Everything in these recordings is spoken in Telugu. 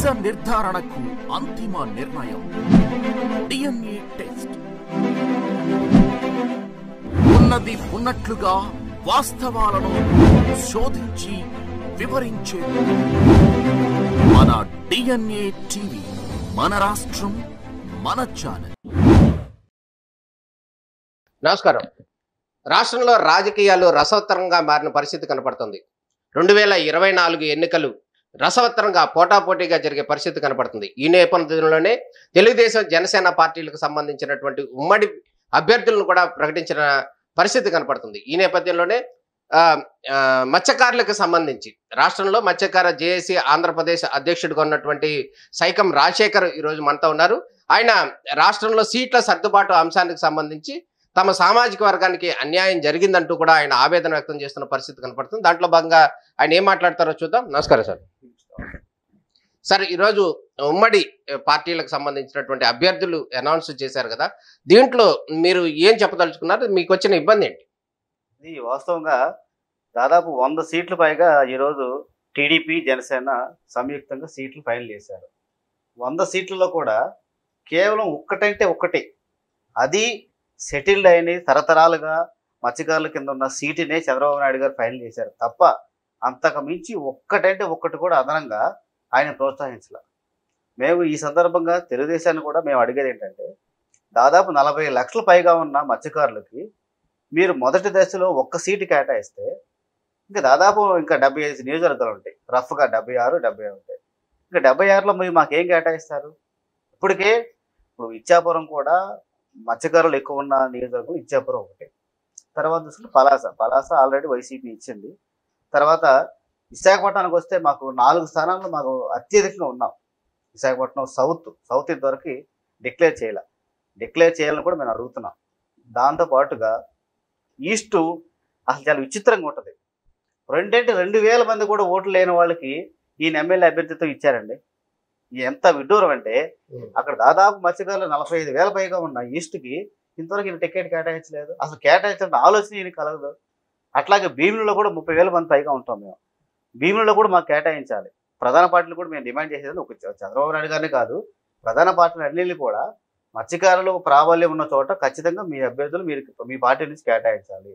నిజ నిర్ధారణకు అంతిమ నిర్ణయం డిఎన్ఏ టెస్ట్. ఉన్నది ఉన్నట్లుగా వాస్తవాలను శోధించి వివరించే మన డిఎన్ఏ టీవీ, మన రాష్ట్రం, మన ఛానల్. నమస్కారం. రాష్ట్రంలో రాజకీయాలు రసవత్తరంగా మారిన పరిస్థితి కనపడుతుంది. 2024 ఎన్నికలు రసవత్తరంగా పోటాపోటీగా జరిగే పరిస్థితి కనపడుతుంది. ఈ నేపథ్యంలోనే తెలుగుదేశం, జనసేన పార్టీలకు సంబంధించినటువంటి ఉమ్మడి అభ్యర్థులను కూడా ప్రకటించిన పరిస్థితి కనపడుతుంది. ఈ నేపథ్యంలోనే మత్స్యకారులకు సంబంధించి రాష్ట్రంలో మత్స్యకార జేఏసీ ఆంధ్రప్రదేశ్ అధ్యక్షుడిగా ఉన్నటువంటి సైకం రాజశేఖర్ ఈరోజు మనతో ఉన్నారు. ఆయన రాష్ట్రంలో సీట్ల సర్దుబాటు అంశానికి సంబంధించి తమ సామాజిక వర్గానికి అన్యాయం జరిగిందంటూ కూడా ఆయన ఆవేదన వ్యక్తం చేస్తున్న పరిస్థితి కనపడుతుంది. దాంట్లో భాగంగా ఆయన ఏం మాట్లాడతారో చూద్దాం. నమస్కారం సార్. సార్, ఈరోజు ఉమ్మడి పార్టీలకు సంబంధించినటువంటి అభ్యర్థులు అనౌన్స్ చేశారు కదా, దీంట్లో మీరు ఏం చెప్పదలుచుకున్నారు? మీకు వచ్చిన ఇబ్బంది ఏంటి? ఇది వాస్తవంగా దాదాపు 100 సీట్లు పైగా ఈరోజు టీడీపీ, జనసేన సంయుక్తంగా సీట్లు ఫైనల్ చేశారు. 100 సీట్లలో కూడా కేవలం ఒక్కటంటే ఒక్కటి, అది సెటిల్డ్ అయిన తరతరాలుగా మత్స్యకారుల కింద ఉన్న సీటునే చంద్రబాబు నాయుడు గారు ఫైనల్ చేశారు తప్ప అంతకు మించి ఒక్కటంటే ఒక్కటి కూడా అదనంగా ఆయన ప్రోత్సహించాల. మేము ఈ సందర్భంగా తెలుగుదేశాన్ని కూడా మేము అడిగేది ఏంటంటే, దాదాపు 40 లక్షల పైగా ఉన్న మత్స్యకారులకి మీరు మొదటి దశలో ఒక్క సీటు కేటాయిస్తే ఇంకా దాదాపు ఇంకా 75 నియోజకవర్గాలు ఉంటాయి. రఫ్గా 76, 70 ఉంటాయి. ఇంకా 76లో మీరు మాకేం కేటాయిస్తారు? ఇప్పుడు ఇచ్చాపురం కూడా మత్స్యకారులు ఎక్కువ ఉన్న నియోజకవర్గం ఇచ్చాపురం ఒకటి. తర్వాత చూసుకుంటే పలాస ఆల్రెడీ వైసీపీ ఇచ్చింది. తర్వాత విశాఖపట్నానికి వస్తే మాకు 4 స్థానాల్లో మాకు అత్యధికంగా ఉన్నాం. విశాఖపట్నం సౌత్ ఇంతవరకు డిక్లేర్ చేయాలని కూడా మేము అడుగుతున్నాం. దాంతోపాటుగా ఈస్టు అసలు చాలా విచిత్రంగా ఉంటుంది. 2,000 మంది కూడా ఓట్లు లేని వాళ్ళకి ఈయన ఎమ్మెల్యే అభ్యర్థిత్వం ఇచ్చారండి. ఎంత విడ్డూరం అంటే, అక్కడ దాదాపు మత్స్యకారులు 45,000 పైగా ఉన్న ఈస్ట్కి ఇంతవరకు ఈయన టికెట్ కేటాయించలేదు. అసలు కేటాయించాలని ఆలోచన ఈయన కలగదు. అట్లాగే భీములలో కూడా 30,000 మంది పైగా ఉంటాం మేము. భీములలో కూడా మాకు కేటాయించాలి. ప్రధాన పార్టీలు కూడా మేము డిమాండ్ చేసేది ఒక చంద్రబాబు నాయుడు గారినే కాదు, ప్రధాన పార్టీలు అన్నింటినీ కూడా మత్స్యకారులు ప్రాబల్యం ఉన్న చోట ఖచ్చితంగా మీ అభ్యర్థులు మీరు మీ పార్టీ నుంచి కేటాయించాలి.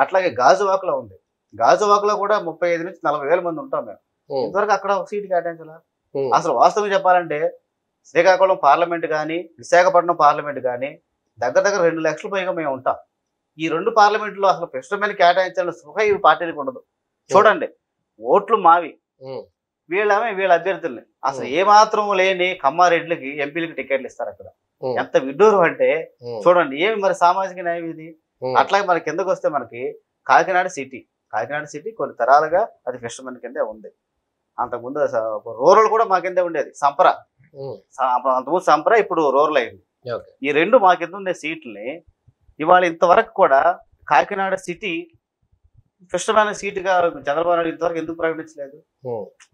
అట్లాగే గాజువాకలో ఉంది. గాజువాకలో కూడా 35 నుంచి 40,000 మంది ఉంటాం మేము. ఇంతవరకు అక్కడ ఒక సీటు కేటాయించాలా? అసలు వాస్తవం చెప్పాలంటే శ్రీకాకుళం పార్లమెంట్ కానీ, విశాఖపట్నం పార్లమెంట్ కానీ దగ్గర 2 లక్షల పైగా మేము ఉంటాం. ఈ 2 పార్లమెంట్లో అసలు ప్రశ్నమైన కేటాయించాలని సుఖ ఈ పార్టీలకు ఉండదు. చూడండి, ఓట్లు మావి, వీళ్ళ అభ్యర్థుల్ని అసలు ఏమాత్రం లేని కమ్మారెడ్లకి ఎంపీలకి టికెట్లు ఇస్తారు. అక్కడ ఎంత విడ్డూరం అంటే చూడండి, ఏమి మరి సామాజిక న్యాయం ఇది? అట్లాగే మన కిందకు వస్తే మనకి కాకినాడ సిటీ కొన్ని తరాలుగా అది ఫిషర్మెన్ కిందే ఉంది. అంతకుముందు రూరల్ కూడా మా కిందే ఉండేది. అంతకుముందు సంపర, ఇప్పుడు రూరల్ అయింది. ఈ 2 మా కింద ఉండే సీట్లని ఇవాళ ఇంతవరకు కూడా కాకినాడ సిటీ ఫిషర్మెన్ సీటుగా చంద్రబాబు నాయుడు ఇంతవరకు ఎందుకు ప్రకటించలేదు?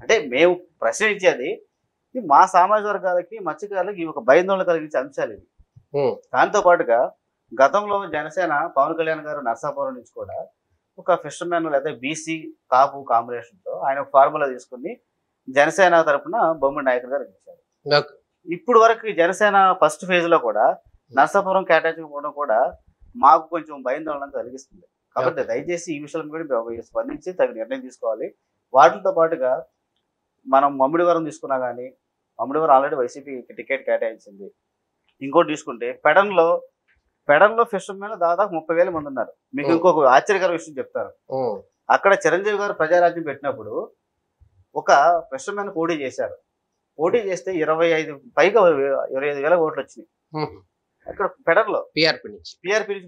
అంటే మేము ప్రశ్నించేది మా సామాజిక వర్గాలకి, మత్స్యకారులకి ఈ ఒక భయాందోళన కలిగించే అంశాలు ఇవి. దాంతో పాటుగా గతంలో జనసేన పవన్ కళ్యాణ్ గారు నర్సాపురం నుంచి కూడా ఒక ఫిషర్మెన్ లేదా బీసీ కాపు కాంబినేషన్తో ఆయన ఒక ఫార్ములా తీసుకుని జనసేన తరఫున బొమ్మిడి నాయకులు గారు ఇచ్చారు. ఇప్పుడు వరకు జనసేన ఫస్ట్ ఫేజ్లో కూడా నర్సాపురం కేటాయించకపోవడం కూడా మాకు కొంచెం భయాందోళన కలిగిస్తుంది. కాబట్టి దయచేసి ఈ విషయం కూడా స్పందించి తగిన నిర్ణయం తీసుకోవాలి. వాటితో పాటుగా మనం మమ్మిడివరం తీసుకున్నా కానీ, మమ్మిడివరం ఆల్రెడీ వైసీపీ టికెట్ కేటాయించింది. ఇంకోటి తీసుకుంటే పెడన్లో ఫిషర్మెన్ దాదాపు 30,000 మంది ఉన్నారు. మీకు ఇంకొక ఆశ్చర్యకర విషయం చెప్తారు. అక్కడ చిరంజీవి గారు ప్రజారాజ్యం పెట్టినప్పుడు ఒక ఫిషర్మెన్ పోటీ చేశారు. పోటీ చేస్తే 25,000 ఓట్లు వచ్చినాయి. అక్కడ పెడన్లో పిఆర్పీ నుంచి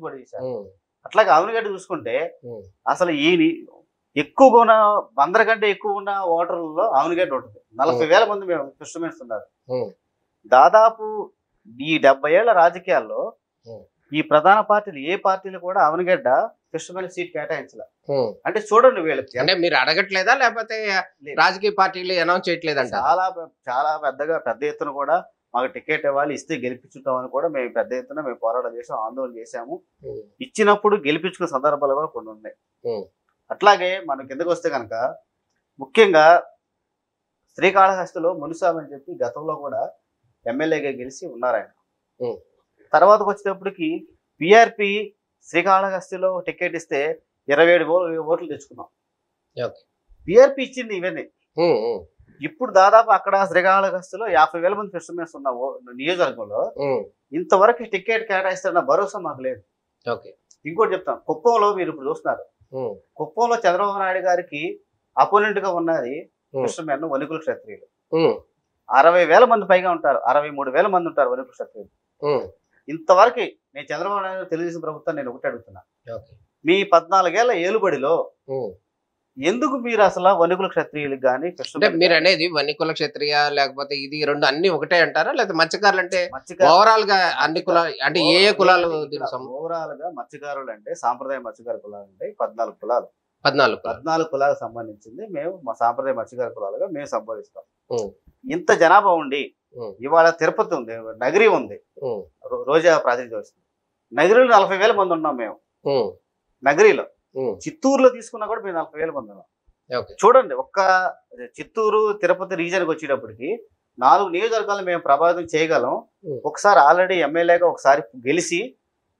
పోటీ చేశారు. అట్లాగే అవనిగడ్డ చూసుకుంటే అసలు ఎక్కువగా ఉన్న 100 కంటే ఎక్కువ ఉన్న ఓటర్లలో అవనిగడ్డ ఉంటుంది. 40,000 మంది మేము ఫిషర్మెన్స్ ఉన్నారు. దాదాపు ఈ 70 ఏళ్ల రాజకీయాల్లో ఈ ప్రధాన పార్టీలు ఏ పార్టీలు కూడా అవనిగడ్డ ఫిషర్మెన్ సీట్ కేటాయించలే. అంటే చూడండి, వీళ్ళకి అంటే మీరు అడగట్లేదా, లేకపోతే రాజకీయ పార్టీలు అనౌన్స్ చేయట్లేదంట? చాలా పెద్ద ఎత్తున కూడా మాకు టికెట్ ఇవ్వాలి, ఇస్తే గెలిపించుతామని కూడా మేము పెద్ద ఎత్తున పోరాటం చేసాం, ఆందోళన చేశాము. ఇచ్చినప్పుడు గెలిపించుకునే సందర్భాలు కూడా కొన్ని ఉన్నాయి. అట్లాగే మనం కిందకు వస్తే కనుక ముఖ్యంగా శ్రీకాళహస్తిలో మునిస్వామి అని చెప్పి గతంలో కూడా ఎమ్మెల్యేగా గెలిచి ఉన్నారు ఆయన. ఉమ్. తర్వాతకు వచ్చేటప్పటికి పిఆర్పి శ్రీకాళహస్తిలో టికెట్ ఇస్తే 27 ఓట్లు తెచ్చుకున్నాం. ఓకే. పిఆర్పి ఇచ్చింది ఇవన్నీ. ఉమ్, ఉమ్, ఇప్పుడు దాదాపు అక్కడ శ్రీకాళహస్తిలో 50,000 మంది ఫిషర్మెన్స్ ఉన్న నియోజకవర్గంలో ఉమ్. ఇంతవరకు టికెట్ కేటాయిస్తున్న భరోసా మాకు లేదు. ఓకే. ఇంకోటి చెప్తాను, కుప్పంలో మీరు ఇప్పుడు చూస్తున్నారు, ఉమ్, కుప్పంలో చంద్రబాబు నాయుడు గారికి అపోనెంట్ గా ఉన్నది ఉమ్. ఫిషర్మెన్ వణుకుల క్షత్రియులు. ఉమ్, 60,000 మంది పైగా ఉంటారు, 63,000 మంది ఉంటారు వణుకుల క్షత్రియులు. ఉమ్. ఇంతవరకు నేను చంద్రబాబు నాయుడు తెలుగుదేశం ప్రభుత్వం నేను ఒకటి అడుగుతున్నా, ఓకే. మీ 14 ఏళ్ల ఏలుబడిలో ఉమ్. ఎందుకు మీరు అసలు వణుకుల క్షత్రియులకు కానీ అంటే మీరు అనేది వన్నికుల క్షత్రియ లేకపోతే ఇది రెండు అన్ని ఒకటే అంటారా, లేకపోతే మత్స్యకారులు అంటే ఓవరాల్ గా అన్ని కులాలు అంటే ఏ కులాలు? ఓవరాల్ గా మత్స్యకారులు అంటే సాంప్రదాయ మత్స్యకార కులాలు అంటే 14 కులాలు. 14 కులాలకు సంబంధించింది మేము మా సాంప్రదాయ మత్స్యకార కులాలుగా మేము సంబోధిస్తాం. ఉమ్. ఇంత జనాభా ఉండి ఉమ్. ఇవాళ తిరుపతి ఉంది, నగరి ఉంది, ఉమ్. రోజా ప్రాతినిధ్యం వస్తుంది. నగరిలో 40,000 మంది ఉన్నాం మేము. ఉమ్. నగరిలో ఉమ్. చిత్తూరులో తీసుకున్నా కూడా మేము 40,000 మంది ఉన్నాం. ఓకే. చూడండి, ఒక్క చిత్తూరు తిరుపతి రీజన్కి వచ్చేటప్పటికి 4 నియోజకవర్గాలు మేము ప్రభావితం చేయగలం. ఉమ్. ఒకసారి ఆల్రెడీ ఎమ్మెల్యేగా ఒకసారి గెలిచి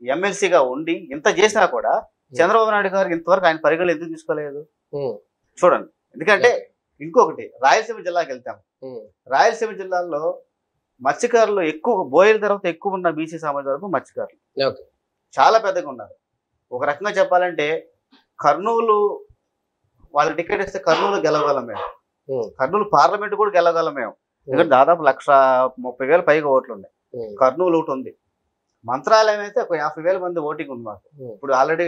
ఎమ్మెల్సీగా ఉండి ఇంత చేసినా కూడా చంద్రబాబు నాయుడు గారికి ఇంతవరకు ఆయన పరిగణలు ఎందుకు తీసుకోలేదు? ఉమ్. చూడండి, ఎందుకంటే ఇంకొకటి రాయలసీమ జిల్లాకి వెళ్తాం. ఉమ్. రాయలసీమ జిల్లాలో మత్స్యకారులు ఎక్కువ, బోయల తర్వాత ఎక్కువ ఉన్న బీసీ సామాజిక వర్గం మత్స్యకారులు ఓకే. చాలా పెద్దగా ఉన్నారు. ఒక రకంగా చెప్పాలంటే కర్నూలు వాళ్ళకి టికెట్ ఇస్తే కర్నూలు గెలవగలం మేము, ఉమ్. కర్నూలు పార్లమెంట్ కూడా గెలవగలం మేము. ఎందుకంటే దాదాపు 130,000 పైగా ఓట్లు ఉన్నాయి. ఉమ్. కర్నూలు ఒకటి ఉంది. మంత్రాలయం అయితే ఒక 50,000 మంది ఓటింగ్ ఉంది మాకు. ఉమ్. ఇప్పుడు ఆల్రెడీ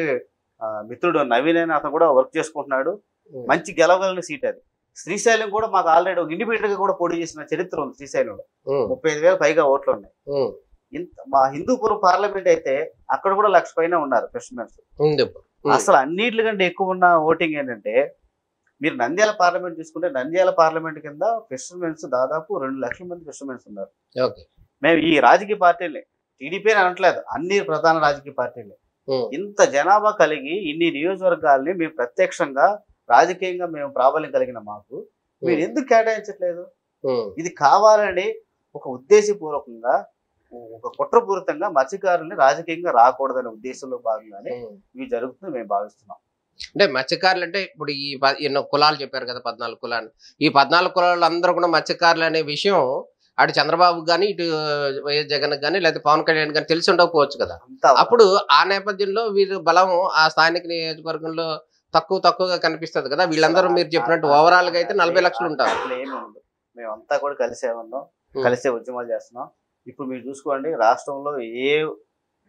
మిత్రుడు నవీన్ అని అతను కూడా వర్క్ చేసుకుంటున్నాడు. ఉమ్. మంచి గెలవగలిగిన సీట్ అది. శ్రీశైలం కూడా మాకు ఆల్రెడీ ఒక ఇండిపెండెంట్ గా కూడా పోటీ చేసిన చరిత్ర ఉంది. శ్రీశైలంలో ఉమ్. 35,000 పైగా ఓట్లు ఉన్నాయి. ఉమ్. మా హిందూపురం పార్లమెంట్ అయితే అక్కడ కూడా 1,00,000 పైన ఉన్నారు ఫిషర్మెన్స్. ఉంది. అసలు అన్నిటికంటే ఎక్కువ ఉన్న ఓటింగ్ ఏంటంటే మీరు నంద్యాల పార్లమెంట్ తీసుకుంటే నంద్యాల పార్లమెంట్ కింద ఫిషర్మెన్స్ దాదాపు 2 లక్షల మంది ఫిషర్మెన్స్ ఉన్నారు. ఓకే. మేము ఈ రాజకీయ పార్టీలే, టీడీపీ అని అనట్లేదు, అన్ని ప్రధాన రాజకీయ పార్టీలే ఉమ్. ఇంత జనాభా కలిగి ఇన్ని నియోజకవర్గాల్ని మేము ప్రత్యక్షంగా రాజకీయంగా మేము ప్రాబల్యం కలిగిన మాకు మీరు ఎందుకు కేటాయించట్లేదు? ఉమ్. ఇది కావాలని ఒక ఉద్దేశపూర్వకంగా, ఒక కుట్రపూరితంగా మత్స్యకారుల్ని రాజకీయంగా రాకూడదనే ఉద్దేశంలో భాగంగానే ఇవి జరుగుతుందని మేము భావిస్తున్నాం. అంటే మత్స్యకారులు అంటే ఇప్పుడు ఈ ఎన్నో కులాలు చెప్పారు కదా, 14 కులాలు. ఈ 14 కులాలు అందరూ కూడా మత్స్యకారులు అనే విషయం అటు చంద్రబాబు కానీ ఇటు వైఎస్ జగన్ కానీ లేకపోతే పవన్ కళ్యాణ్ కానీ తెలిసి ఉండకపోవచ్చు కదా. అప్పుడు ఆ నేపథ్యంలో వీరు బలం ఆ స్థానిక నియోజకవర్గంలో తక్కువగా కనిపిస్తుంది కదా. వీళ్ళందరూ మీరు చెప్పినట్టు ఓవరాల్ గా అయితే 40 లక్షలు ఉంటారు. మేమంతా కూడా కలిసే ఉన్నాం, కలిసే ఉద్యమాలు చేస్తున్నాం. ఇప్పుడు మీరు చూసుకోండి, రాష్ట్రంలో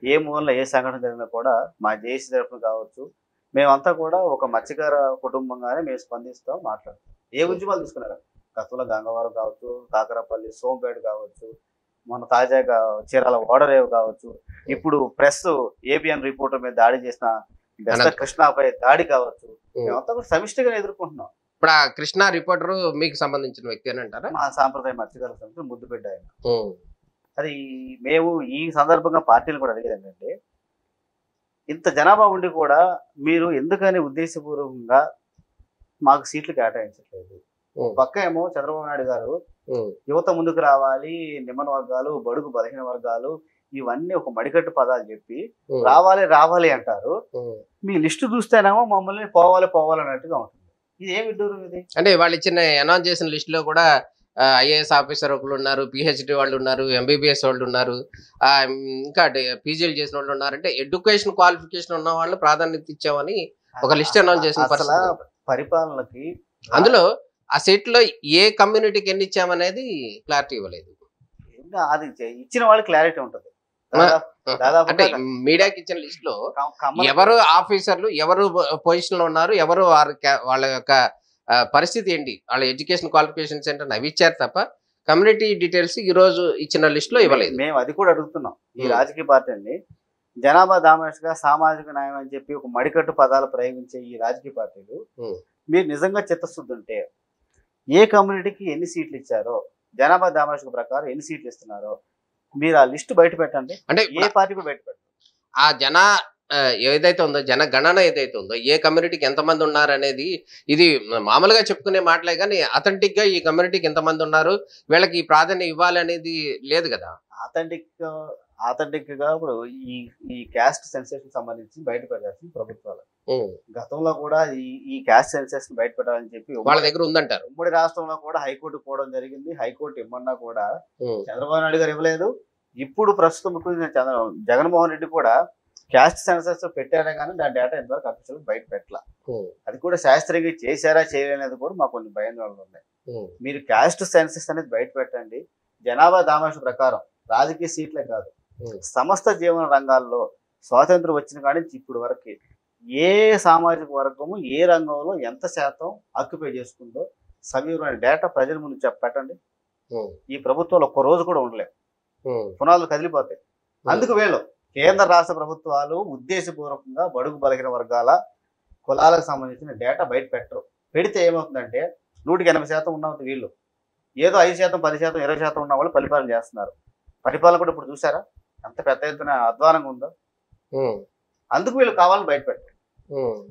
ఏ మూలంలో ఏ సంఘటన జరిగినా కూడా మా జేసీ తరఫున కావచ్చు, మేమంతా కూడా ఒక మత్స్యకార కుటుంబంగానే మేము స్పందిస్తాం, మాట్లాడతాం. ఏ ఉద్యమాలు తీసుకున్నారు, గతంలో గంగవరం కావచ్చు, కాకరపల్లి, సోంపేట కావచ్చు, మన తాజాగా చీరాల ఓడరేవు కావచ్చు, ఇప్పుడు ప్రెస్ ఏబిఎన్ రిపోర్టర్ మీద దాడి చేసిన కృష్ణపై దాడి కావచ్చు, మేమంతా కూడా సమిష్టిగా ఎదుర్కొంటున్నాం. ఇప్పుడు ఆ కృష్ణ రిపోర్టర్ మీకు సంబంధించిన వ్యక్తి అని అంటారా? మా సాంప్రదాయ మత్స్యకారుల సమితి ముద్దుబిడ్డ ఆయన. అది మేము ఈ సందర్భంగా పార్టీలు కూడా అడిగేది ఏంటంటే, ఇంత జనాభా ఉండి కూడా మీరు ఎందుకని ఉద్దేశపూర్వకంగా మాకు సీట్లు కేటాయించట్లేదు? పక్క ఏమో చంద్రబాబు నాయుడు గారు యువత ముందుకు రావాలి, నిమ్మన వర్గాలు, బడుగు బలహీన వర్గాలు, ఇవన్నీ ఒక మడికట్టు పదాలు చెప్పి రావాలి అంటారు. మీ లిస్టు చూస్తేనేమో మమ్మల్ని పోవాలి అన్నట్టుగా ఉంటుంది. ఇది ఏమి విడ్డూరం ఇది? అంటే వాళ్ళు ఇచ్చిన అనౌన్స్ చేసిన లిస్ట్ లో కూడా ఐఏఎస్ ఆఫీసర్ ఒకళ్ళు ఉన్నారు, పిహెచ్డి వాళ్ళు ఉన్నారు, ఎంబీబీఎస్ వాళ్ళు ఉన్నారు, ఇంకా పీజీలు చేసిన వాళ్ళు ఉన్నారు. అంటే ఎడ్యుకేషన్ క్వాలిఫికేషన్ ఉన్న వాళ్ళు ప్రాధాన్యత ఇచ్చామని ఒక లిస్ట్ అనౌన్స్ చేసిన పరిపాలనకి. అందులో ఆ సీట్ లో ఏ కమ్యూనిటీకి ఎన్ని ఇచ్చామనేది క్లారిటీ ఇవ్వలేదు. అది ఇచ్చిన వాళ్ళు క్లారిటీ ఉంటుంది. అంటే మీడియాకి ఇచ్చిన లిస్ట్ లో ఎవరు ఆఫీసర్లు, ఎవరు పొజిషన్ లో ఉన్నారు, ఎవరు వాళ్ళ యొక్క పరిస్థితి ఏంటి, వాళ్ళ ఎడ్యుకేషన్ క్వాలిఫికేషన్స్ ఏంటని అవి ఇచ్చారు తప్ప కమ్యూనిటీ డీటెయిల్స్ ఈ రోజు ఇచ్చిన లిస్ట్ లో ఇవ్వలేదు. మేము అది కూడా అడుగుతున్నాం. ఈ రాజకీయ పార్టీని జనాభా దామేష్గా సామాజిక న్యాయం అని చెప్పి ఒక మడికట్టు పదాలు ప్రయోగించే ఈ రాజకీయ పార్టీలు మీరు నిజంగా చిత్తశుద్ధి ఉంటే ఏ కమ్యూనిటీకి ఎన్ని సీట్లు ఇచ్చారో, జనాభా దామేష్క ప్రకారం ఎన్ని సీట్లు ఇస్తున్నారో మీరు ఆ లిస్ట్ బయట పెట్టండి. అంటే ఏ పార్టీ కూడా బయట పెట్టండి. ఆ ఏదైతే ఉందో జనగణన ఏదైతే ఉందో ఏ కమ్యూనిటీకి ఎంతమంది ఉన్నారు అనేది ఇది మామూలుగా చెప్పుకునే మాటలే కానీ అథెంటిక్ గా ఈ కమ్యూనిటీకి ఎంతమంది ఉన్నారు వీళ్ళకి ఈ ప్రాధాన్యం ఇవ్వాలి అనేది లేదు కదా. ఆథెంటిక్ గా ఇప్పుడు ఈ క్యాస్ట్ సెన్సేషన్ సంబంధించి బయట పెట్టాల్సింది ప్రభుత్వాలు. గతంలో కూడా ఈ క్యాస్ట్ సెన్సేషన్ బయట పెట్టాలని చెప్పి వాళ్ళ దగ్గర ఉందంటారు. ఉమ్మడి రాష్ట్రంలో కూడా హైకోర్టు పోవడం జరిగింది. హైకోర్టు ఇమ్మన్నా కూడా చంద్రబాబు నాయుడు గారు ఇవ్వలేదు. ఇప్పుడు ప్రస్తుతం ముఖ్యమంత్రి జగన్మోహన్ రెడ్డి కూడా క్యాస్ట్ సెన్సస్ పెట్టారే కానీ దాని డేటా ఇంతవరకు అఫీషియల్ బయట పెట్టాల. అది కూడా శాస్త్రీయంగా చేశారా చేయలేఅనేది కూడా మాకు కొన్ని భయాందోళనలు ఉన్నాయి. మీరు క్యాస్ట్ సెన్సస్ అనేది బయట పెట్టండి. జనాభా దామాష ప్రకారం రాజకీయ సీట్లే కాదు సమస్త జీవన రంగాల్లో స్వాతంత్రం వచ్చిన కాడి నుంచి ఇప్పుడు వరకు ఏ సామాజిక వర్గము ఏ రంగంలో ఎంత శాతం ఆక్యుపై చేసుకుందో సమీరమైన డేటా ప్రజల ముందు పెట్టండి. ఈ ప్రభుత్వాలు ఒక్క రోజు కూడా ఉండలేవు, పునాదులు కదిలిపోతాయి. అందుకు వీళ్ళు కేంద్ర రాష్ట్ర ప్రభుత్వాలు ఉద్దేశపూర్వకంగా బడుగు బలహీన వర్గాల కులాలకు సంబంధించిన డేటా బయట పెట్టరు. పెడితే ఏమవుతుందంటే 180% ఉన్న వీళ్ళు ఏదో 5%, 10%, 20% ఉన్న వాళ్ళు పరిపాలన చేస్తున్నారు. పరిపాలన కూడా ఇప్పుడు చూసారా ఎంత పెద్ద ఎత్తున అధ్వానంగా ఉందో. అందుకు వీళ్ళు కావాలని బయట పెట్టారు.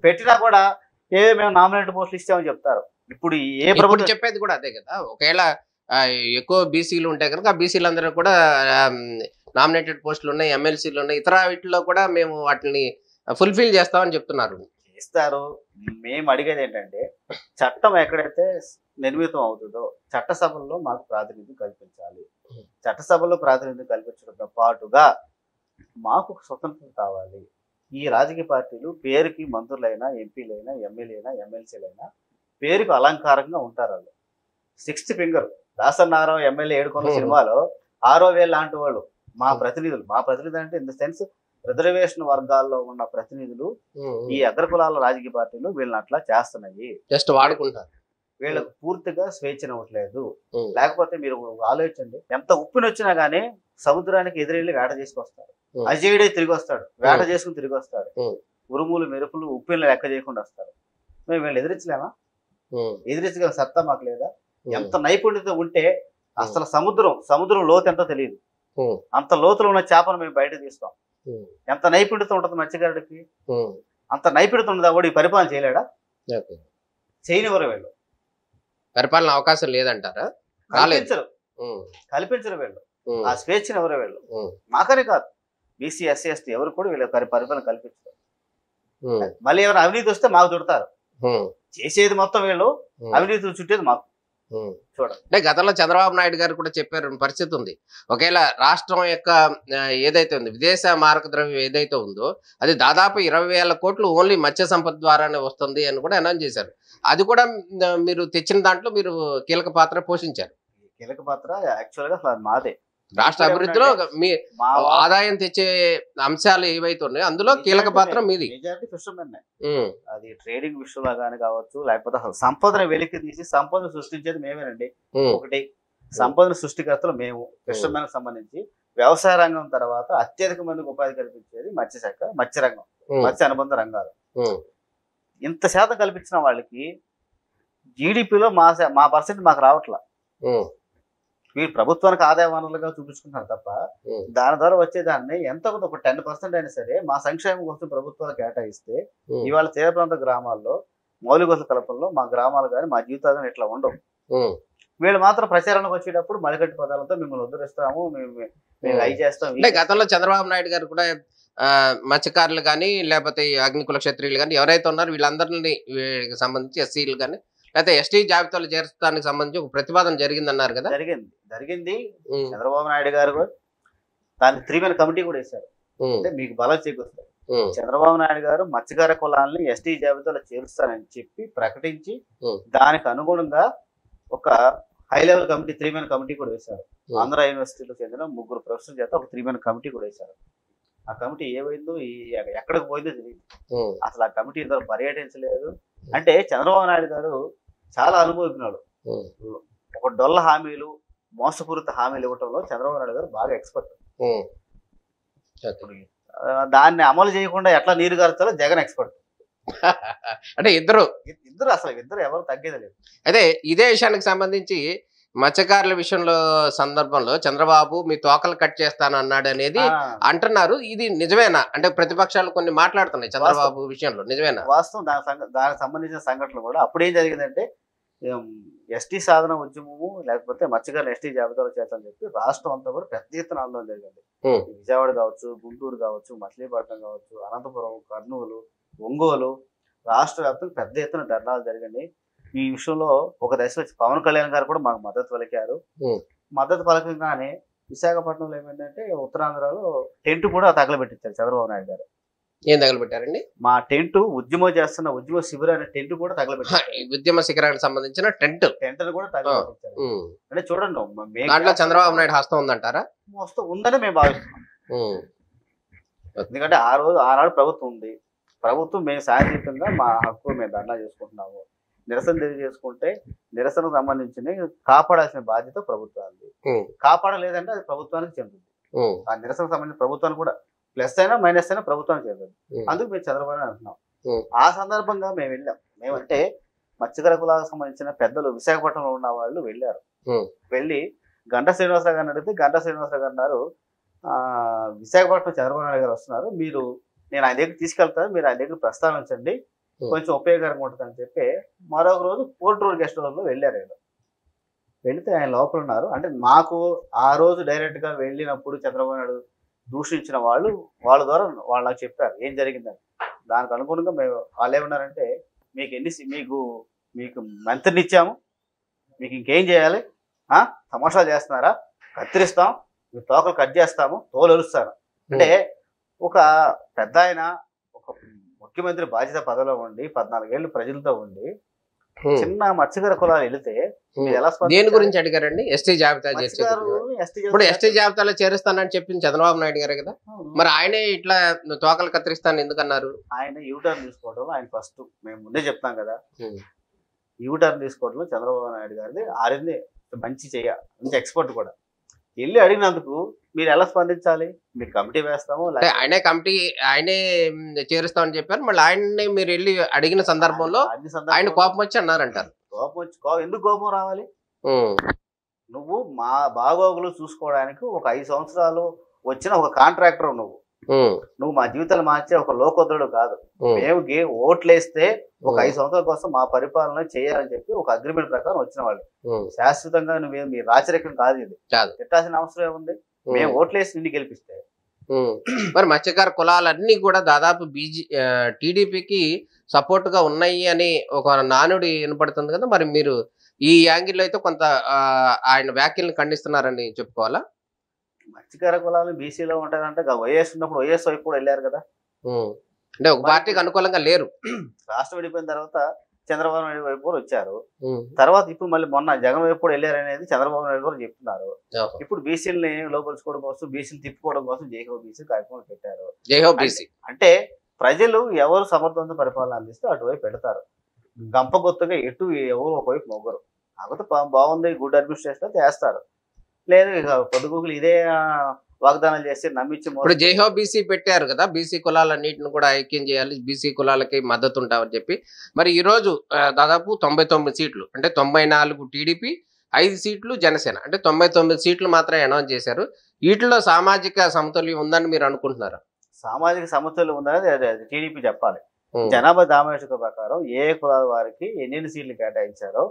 పెట్టినా కూడా మేము నామినేటెడ్ పోస్టులు ఇస్తామని చెప్తారు. ఇప్పుడు ఏ ప్రభుత్వం చెప్పేది కూడా అదే కదా. ఒకవేళ ఎక్కువ బీసీలు ఉంటాయి కనుక ఆ బీసీలు అందరూ కూడా నామినేటెడ్ పోస్టులు ఉన్నాయి, ఎమ్మెల్సీలు ఉన్నాయి, ఇతర వీటిలో కూడా మేము వాటిని ఫుల్ఫిల్ చేస్తామని చెప్తున్నారు. చేస్తారు. మేము అడిగేది ఏంటంటే చట్టం ఎక్కడైతే నిర్మితం అవుతుందో చట్టసభల్లో మాకు ప్రాతినిధ్యం కల్పించాలి. చట్టసభలో ప్రాతినిధ్యం కల్పించడంతో పాటుగా మాకు స్వతంత్రం కావాలి. ఈ రాజకీయ పార్టీలు పేరుకి మంత్రులైనా, ఎంపీలైనా, ఎమ్మెల్యేనా, ఎమ్మెల్సీలైనా పేరుకు అలంకారంగా ఉంటారు. వాళ్ళు 6th ఫింగర్ దాసనారావు ఎమ్మెల్యే 7 సినిమాలో 6వ వేలు లాంటి వాళ్ళు మా ప్రతినిధులు. మా ప్రతినిధులు అంటే ఇన్ ద సెన్స్ రిజర్వేషన్ వర్గాల్లో ఉన్న ప్రతినిధులు ఈ అగ్రకులాల రాజకీయ పార్టీలు వీళ్ళని అట్లా చేస్తున్నాయి. జస్ట్ వాడుకుంటారు. వీళ్ళకు పూర్తిగా స్వేచ్ఛనివ్వట్లేదు. లేకపోతే మీరు ఆలోచించండి, ఎంత ఉప్పినొచ్చినా గానీ సముద్రానికి ఎదురెళ్ళి వేట చేసుకొస్తారు. అజయుడే తిరిగి వస్తాడు, వేట చేసుకుని తిరిగి వస్తాడు. ఉరుములు మెరుపులు ఉప్పిని లెక్క చేయకుండా వస్తారు. మేము వీళ్ళు ఎదిరించలేమా? ఎదిరించగల సత్తా మాకు లేదా? ఎంత నైపుణ్యత ఉంటే అసలు సముద్రం లోతు ఎంతో తెలియదు, అంత లోతులో ఉన్న చేపను మేము బయట తీస్తాం. ఎంత నైపుణ్యత ఉంటుంది మత్స్యకారుడికి, అంత నైపుణ్యత ఉండదా? వాడు ఈ పరిపాలన చేయలేడా? చేయనివ్వరు వీళ్ళు. పరిపాలన అవకాశం లేదంటారా? కల్పించరు వీళ్ళు. ఆ స్వేచ్ఛను ఎవరు వీళ్ళు? మాకనే కాదు, బీసీ, ఎస్సీ, ఎస్టీ ఎవరు కూడా వీళ్ళ పరిపాలన కల్పించారు. మళ్ళీ ఎవరు అవినీతి వస్తే మాకు చుడతారు. చేసేది మొత్తం వీళ్ళు, అవినీతి చుట్టేది మాకు. చూడండి, అంటే గతంలో చంద్రబాబు నాయుడు గారు కూడా చెప్పారు పరిస్థితి ఉంది. ఒకవేళ రాష్ట్రం యొక్క ఏదైతే ఉంది విదేశ మారక ద్రవ్యం ఏదైతే ఉందో అది దాదాపు 20,000 కోట్లు ఓన్లీ మత్స్య సంపద ద్వారానే వస్తుంది అని కూడా అనౌన్స్ చేశారు. అది కూడా మీరు తెచ్చిన దాంట్లో మీరు కీలక పాత్ర పోషించారు. కీలక పాత్ర యాక్చువల్ గా మాదే. రాష్ట్ర అభివృద్ధిలో మీ ఆదాయం తెచ్చే అంశాలు ఏవైతే ఉన్నాయో అందులో కీలక పాత్ర మీది. Majority fishermen. అది ట్రేడింగ్ విషయంలో కానీ కావచ్చు, లేకపోతే అసలు సంపదను వెలికి తీసి సంపదను సృష్టించేది మేమేనండి. ఒకటి సంపదన సృష్టికర్తలు మేము. ఫిషర్మెన్ సంబంధించి వ్యవసాయ రంగం తర్వాత అత్యధిక మందికి ఉపాధి కల్పించేది మత్స్యశాఖ, మత్స్యరంగం, మత్స్య అనుబంధ రంగాలు. ఇంత శాతం కల్పించిన వాళ్ళకి జీడిపిలో మా పర్సెంట్ మాకు రావట్లా. మీరు ప్రభుత్వానికి ఆదాయ వనరులుగా చూపించుకుంటున్నారు తప్ప దాని ద్వారా వచ్చేదాన్ని ఎంత ఒక 10% అయినా సరే మా సంక్షేమం కోసం ప్రభుత్వాలు కేటాయిస్తే ఇవాళ తీర ప్రాంత గ్రామాల్లో మౌలిక వసతుల కల్పనలో మా గ్రామాలు కానీ మా జీవితాలు కానీ ఇట్లా ఉండవు. వీళ్ళు మాత్రం ప్రచారానికి వచ్చేటప్పుడు మలిగట్టి పదాలతో మిమ్మల్ని ఉద్ధరిస్తాము, మేము అయి చేస్తాం. అంటే గతంలో చంద్రబాబు నాయుడు గారు కూడా మత్స్యకారులు కానీ లేకపోతే అగ్నికుల క్షత్రియులు కానీ ఎవరైతే ఉన్నారో వీళ్ళందరినీ సంబంధించి ఎస్సీలు కానీ లేకపోతే ఎస్టీ జాబితాలు చేర్చడానికి సంబంధించి ఒక ప్రతిపాదన జరిగిందన్నారు కదా. జరిగింది. చంద్రబాబు నాయుడు గారు దానికి 3 మెన్ కమిటీ కూడా వేశారు. అంటే మీకు బలం చేకూరుస్తారు. చంద్రబాబు నాయుడు గారు మత్స్యకార కులాలని ఎస్టీ జాబితాలో చేరుస్తానని చెప్పి ప్రకటించి దానికి అనుగుణంగా ఒక high level committee 3 men committee కూడా వేశారు. ఆంధ్ర యూనివర్సిటీలో చెందిన 3 ప్రొఫెసర్ల చేత ఒక 3 మెన్ కమిటీ కూడా వేశారు. ఆ కమిటీ ఏమైందో ఎక్కడికి పోయిందో తెలియదు. అసలు ఆ కమిటీ ఇంత పర్యటించలేదు. అంటే చంద్రబాబు నాయుడు గారు చాలా అనుభవిస్తున్నాడు. ఒక డొల్ల హామీలు, మోసపూరిత హామీలు ఇవ్వటంలో చంద్రబాబు నాయుడు గారు బాగా ఎక్స్పర్ట్. దాన్ని అమలు చేయకుండా ఎట్లా నీరు గారుతారో జగన్ ఎక్స్పర్ట్. అంటే ఇద్దరు అసలు ఎవరు తగ్గేది లేదు. అదే ఇదే విషయానికి సంబంధించి మత్స్యకారుల విషయంలో సందర్భంలో చంద్రబాబు మీ తోకలు కట్ చేస్తాను అన్నాడు అనేది అంటున్నారు. ఇది నిజమేనా? అంటే ప్రతిపక్షాలు కొన్ని మాట్లాడుతున్నాయి చంద్రబాబు విషయంలో, నిజమేనా? వాస్తవం. దానికి సంబంధించిన సంఘటనలు కూడా అప్పుడేం జరిగిందంటే ఎస్టీ సాధన ఉద్యమము లేకపోతే మత్స్యకారులు ఎస్టీ జాబితాలో చేతని చెప్పి రాష్ట్రం అంతా కూడా పెద్ద ఎత్తున ఆందోళన జరిగింది. విజయవాడ కావచ్చు, గుంటూరు కావచ్చు, మచిలీపట్నం కావచ్చు, అనంతపురం, కర్నూలు, ఒంగోలు, రాష్ట్ర వ్యాప్తంగా పెద్ద ఎత్తున ధర్నాలు జరిగినాయి. ఈ విషయంలో ఒక దశలో పవన్ కళ్యాణ్ గారు కూడా మాకు మద్దతు పలికారు. మద్దతు పలకంగానే విశాఖపట్నంలో ఏమైందంటే ఉత్తరాంధ్రలో టెంట్ కూడా తగలబెట్టించారు చంద్రబాబు నాయుడు గారు. ఏం తగలబెట్టారండి? మా టెంట్ ఉద్యమం చేస్తున్న ఉద్యమ శిబిరాన్ని టెంట్ కూడా తగలబెట్టారు. ఉద్యమ శిఖరానికి సంబంధించిన టెంట్ కూడా తగలబెట్టించారు. అంటే చూడండి, దాంట్లో చంద్రబాబు నాయుడు హస్తం ఉందంటారా? హస్తం ఉందని మేము భావిస్తున్నాం. ఎందుకంటే ఆనాడు ప్రభుత్వం ఉంది. ప్రభుత్వం మేము శాంతియుతంగా మా హక్కు మేము ధర్నా చేసుకుంటున్నాము. నిరసన తెలియజేసుకుంటే నిరసనకు సంబంధించిన కాపాడాల్సిన బాధ్యత ప్రభుత్వానికి. కాపాడలేదంటే అది ప్రభుత్వానికి చెందుతుంది. ఆ నిరసనకు సంబంధించిన ప్రభుత్వానికి కూడా ప్లస్ అయినా మైనస్ అయినా ప్రభుత్వానికి చెందుతుంది. అందుకు మేము చంద్రబాబు అంటున్నాం. ఆ సందర్భంగా మేము వెళ్ళాం. మేమంటే మత్స్యకార కులాలకు సంబంధించిన పెద్దలు విశాఖపట్నంలో ఉన్న వాళ్ళు వెళ్ళారు. వెళ్ళి గంటా శ్రీనివాసరావు గారిని అడిగితే గంటా శ్రీనివాసరావు గారు అన్నారు, విశాఖపట్నం చంద్రబాబు నాయుడు గారు వస్తున్నారు, నేను ఆయన దగ్గర తీసుకెళ్తాను, మీరు ఆయన దగ్గర ప్రస్తావించండి, కొంచెం ఉపయోగకరంగా ఉంటుందని చెప్పి మరొక రోజు పోర్ట్ రోడ్ గెస్ట్ హౌస్లో వెళ్ళారు. వెళితే ఆయన లోపల ఉన్నారు. అంటే మాకు ఆ రోజు డైరెక్ట్ గా వెళ్ళినప్పుడు చంద్రబాబు నాయుడు దూషించిన వాళ్ళ ద్వారా వాళ్ళు నాకు చెప్పారు ఏం జరిగిందని. దానికి అనుగుణంగా వాళ్ళు ఏమన్నారంటే, మీకు మంత్రిని ఇచ్చాము, మీకు ఇంకేం చేయాలి, తమాషాలు చేస్తున్నారా, కత్తిరిస్తాం, మీ తోకలు కట్ చేస్తాము, తోలు ఒలుస్తాను. అంటే ఒక పెద్ద ఆయన ఒక ముఖ్యమంత్రి బాధ్యత పదవిలో ఉండి 14 ఏళ్ళు ప్రజలతో ఉండి చిన్న మత్స్యకార కులాలు వెళితే ఎలా దేని గురించి అడిగారండి? ఎస్టీ జాబితా ఇప్పుడు ఎస్టీ జాబితాలో చేరుస్తానని చెప్పింది చంద్రబాబు నాయుడు గారు కదా, మరి ఆయనే ఇట్లా తోకలు కత్తిరిస్తాను ఎందుకన్నారు? ఆయన యూటర్న్ తీసుకోవడం, ఆయన ఫస్ట్ మేము ముందే చెప్తాం కదా, యూటర్న్ తీసుకోవడంలో చంద్రబాబు నాయుడు గారిది ఆరింది మంచి మంచి ఎక్స్పర్ట్ కూడా. వెళ్ళి అడిగినందుకు మీరు ఎలా స్పందించాలి? మీరు కమిటీ వేస్తాము, ఆయనే చేరుస్తామని చెప్పారు. మళ్ళీ ఆయన్ని మీరు వెళ్ళి అడిగిన సందర్భంలో ఆయన కోపం వచ్చి అన్నారంటారు. ఎందుకు కోపం రావాలి? నువ్వు మా బాగోగులు చూసుకోవడానికి ఒక 5 సంవత్సరాలు వచ్చిన ఒక కాంట్రాక్టర్, నువ్వు మా జీవితాలు మార్చే ఒక లోకోద్రుడు కాదు. మేము ఓట్లేస్తే ఒక 5 సంవత్సరాల కోసం మా పరిపాలన చేయాలని చెప్పి ఒక అగ్రిమెంట్ ప్రకారం వచ్చిన వాళ్ళు. శాశ్వతంగా మీ రాచరికం కాదు, ఇది తిట్టాల్సిన అవసరం ఏముంది? మేము ఓట్లేసి నిన్ను గెలిపిస్తే. మరి మత్స్యకార కులాలన్నీ కూడా దాదాపు టీడీపీకి సపోర్ట్ గా ఉన్నాయి అని ఒక నానుడి వినపడుతుంది కదా, మరి మీరు ఈ యాంగిల్లో అయితే కొంత ఆయన వ్యాఖ్యలను ఖండిస్తున్నారని చెప్పుకోవాలా? మత్స్యకార కులాలు బీసీలో ఉంటారంటే వైఎస్ ఉన్నప్పుడు వైఎస్ వైపు కూడా వెళ్ళారు కదా, అంటే ఒక పార్టీకి అనుకూలంగా లేరు. రాష్ట్రం విడిపోయిన తర్వాత చంద్రబాబు నాయుడు వైపు కూడా వచ్చారు. తర్వాత ఇప్పుడు మళ్ళీ మొన్న జగన్ వైపు కూడా వెళ్ళారు అనేది చంద్రబాబు నాయుడు కూడా చెప్తున్నారు. ఇప్పుడు బీసీలని లోపలుచుకోవడం కోసం, బీసీని తిప్పుకోవడం కోసం జైహో బీసీ కార్యక్రమం పెట్టారు. అంటే ప్రజలు ఎవరు సమర్థవంత పరిపాలన అందిస్తే అటువైపు పెడతారు. గంపగొత్తగా ఎవరు ఒకవైపు మొగ్గరు. కాకపోతే బాగుంది, గుడ్ అడ్మినిస్ట్రేషన్ చేస్తారు. లేదు ఇక పొద్దుగూకులు ఇదే వాగ్దానాలు చేసి నమ్మించి. ఇప్పుడు జైహో బీసీ పెట్టారు కదా, బీసీ కులాలన్నింటిని కూడా ఐక్యం చేయాలి, బీసీ కులాలకి మద్దతు ఉంటామని చెప్పి. మరి ఈ రోజు దాదాపు 99 సీట్లు, అంటే 94 టీడీపీ, 5 సీట్లు జనసేన, అంటే 99 సీట్లు మాత్రమే అనౌన్స్ చేశారు. వీటిలో సామాజిక సమతుల్యం ఉందని మీరు అనుకుంటున్నారా? సామాజిక సమతుల్యం ఉందనేది టీడీపీ చెప్పాలి. జనాభా దామాషిక ప్రకారం ఏ కులాల వారికి ఎన్ని సీట్లు కేటాయించారో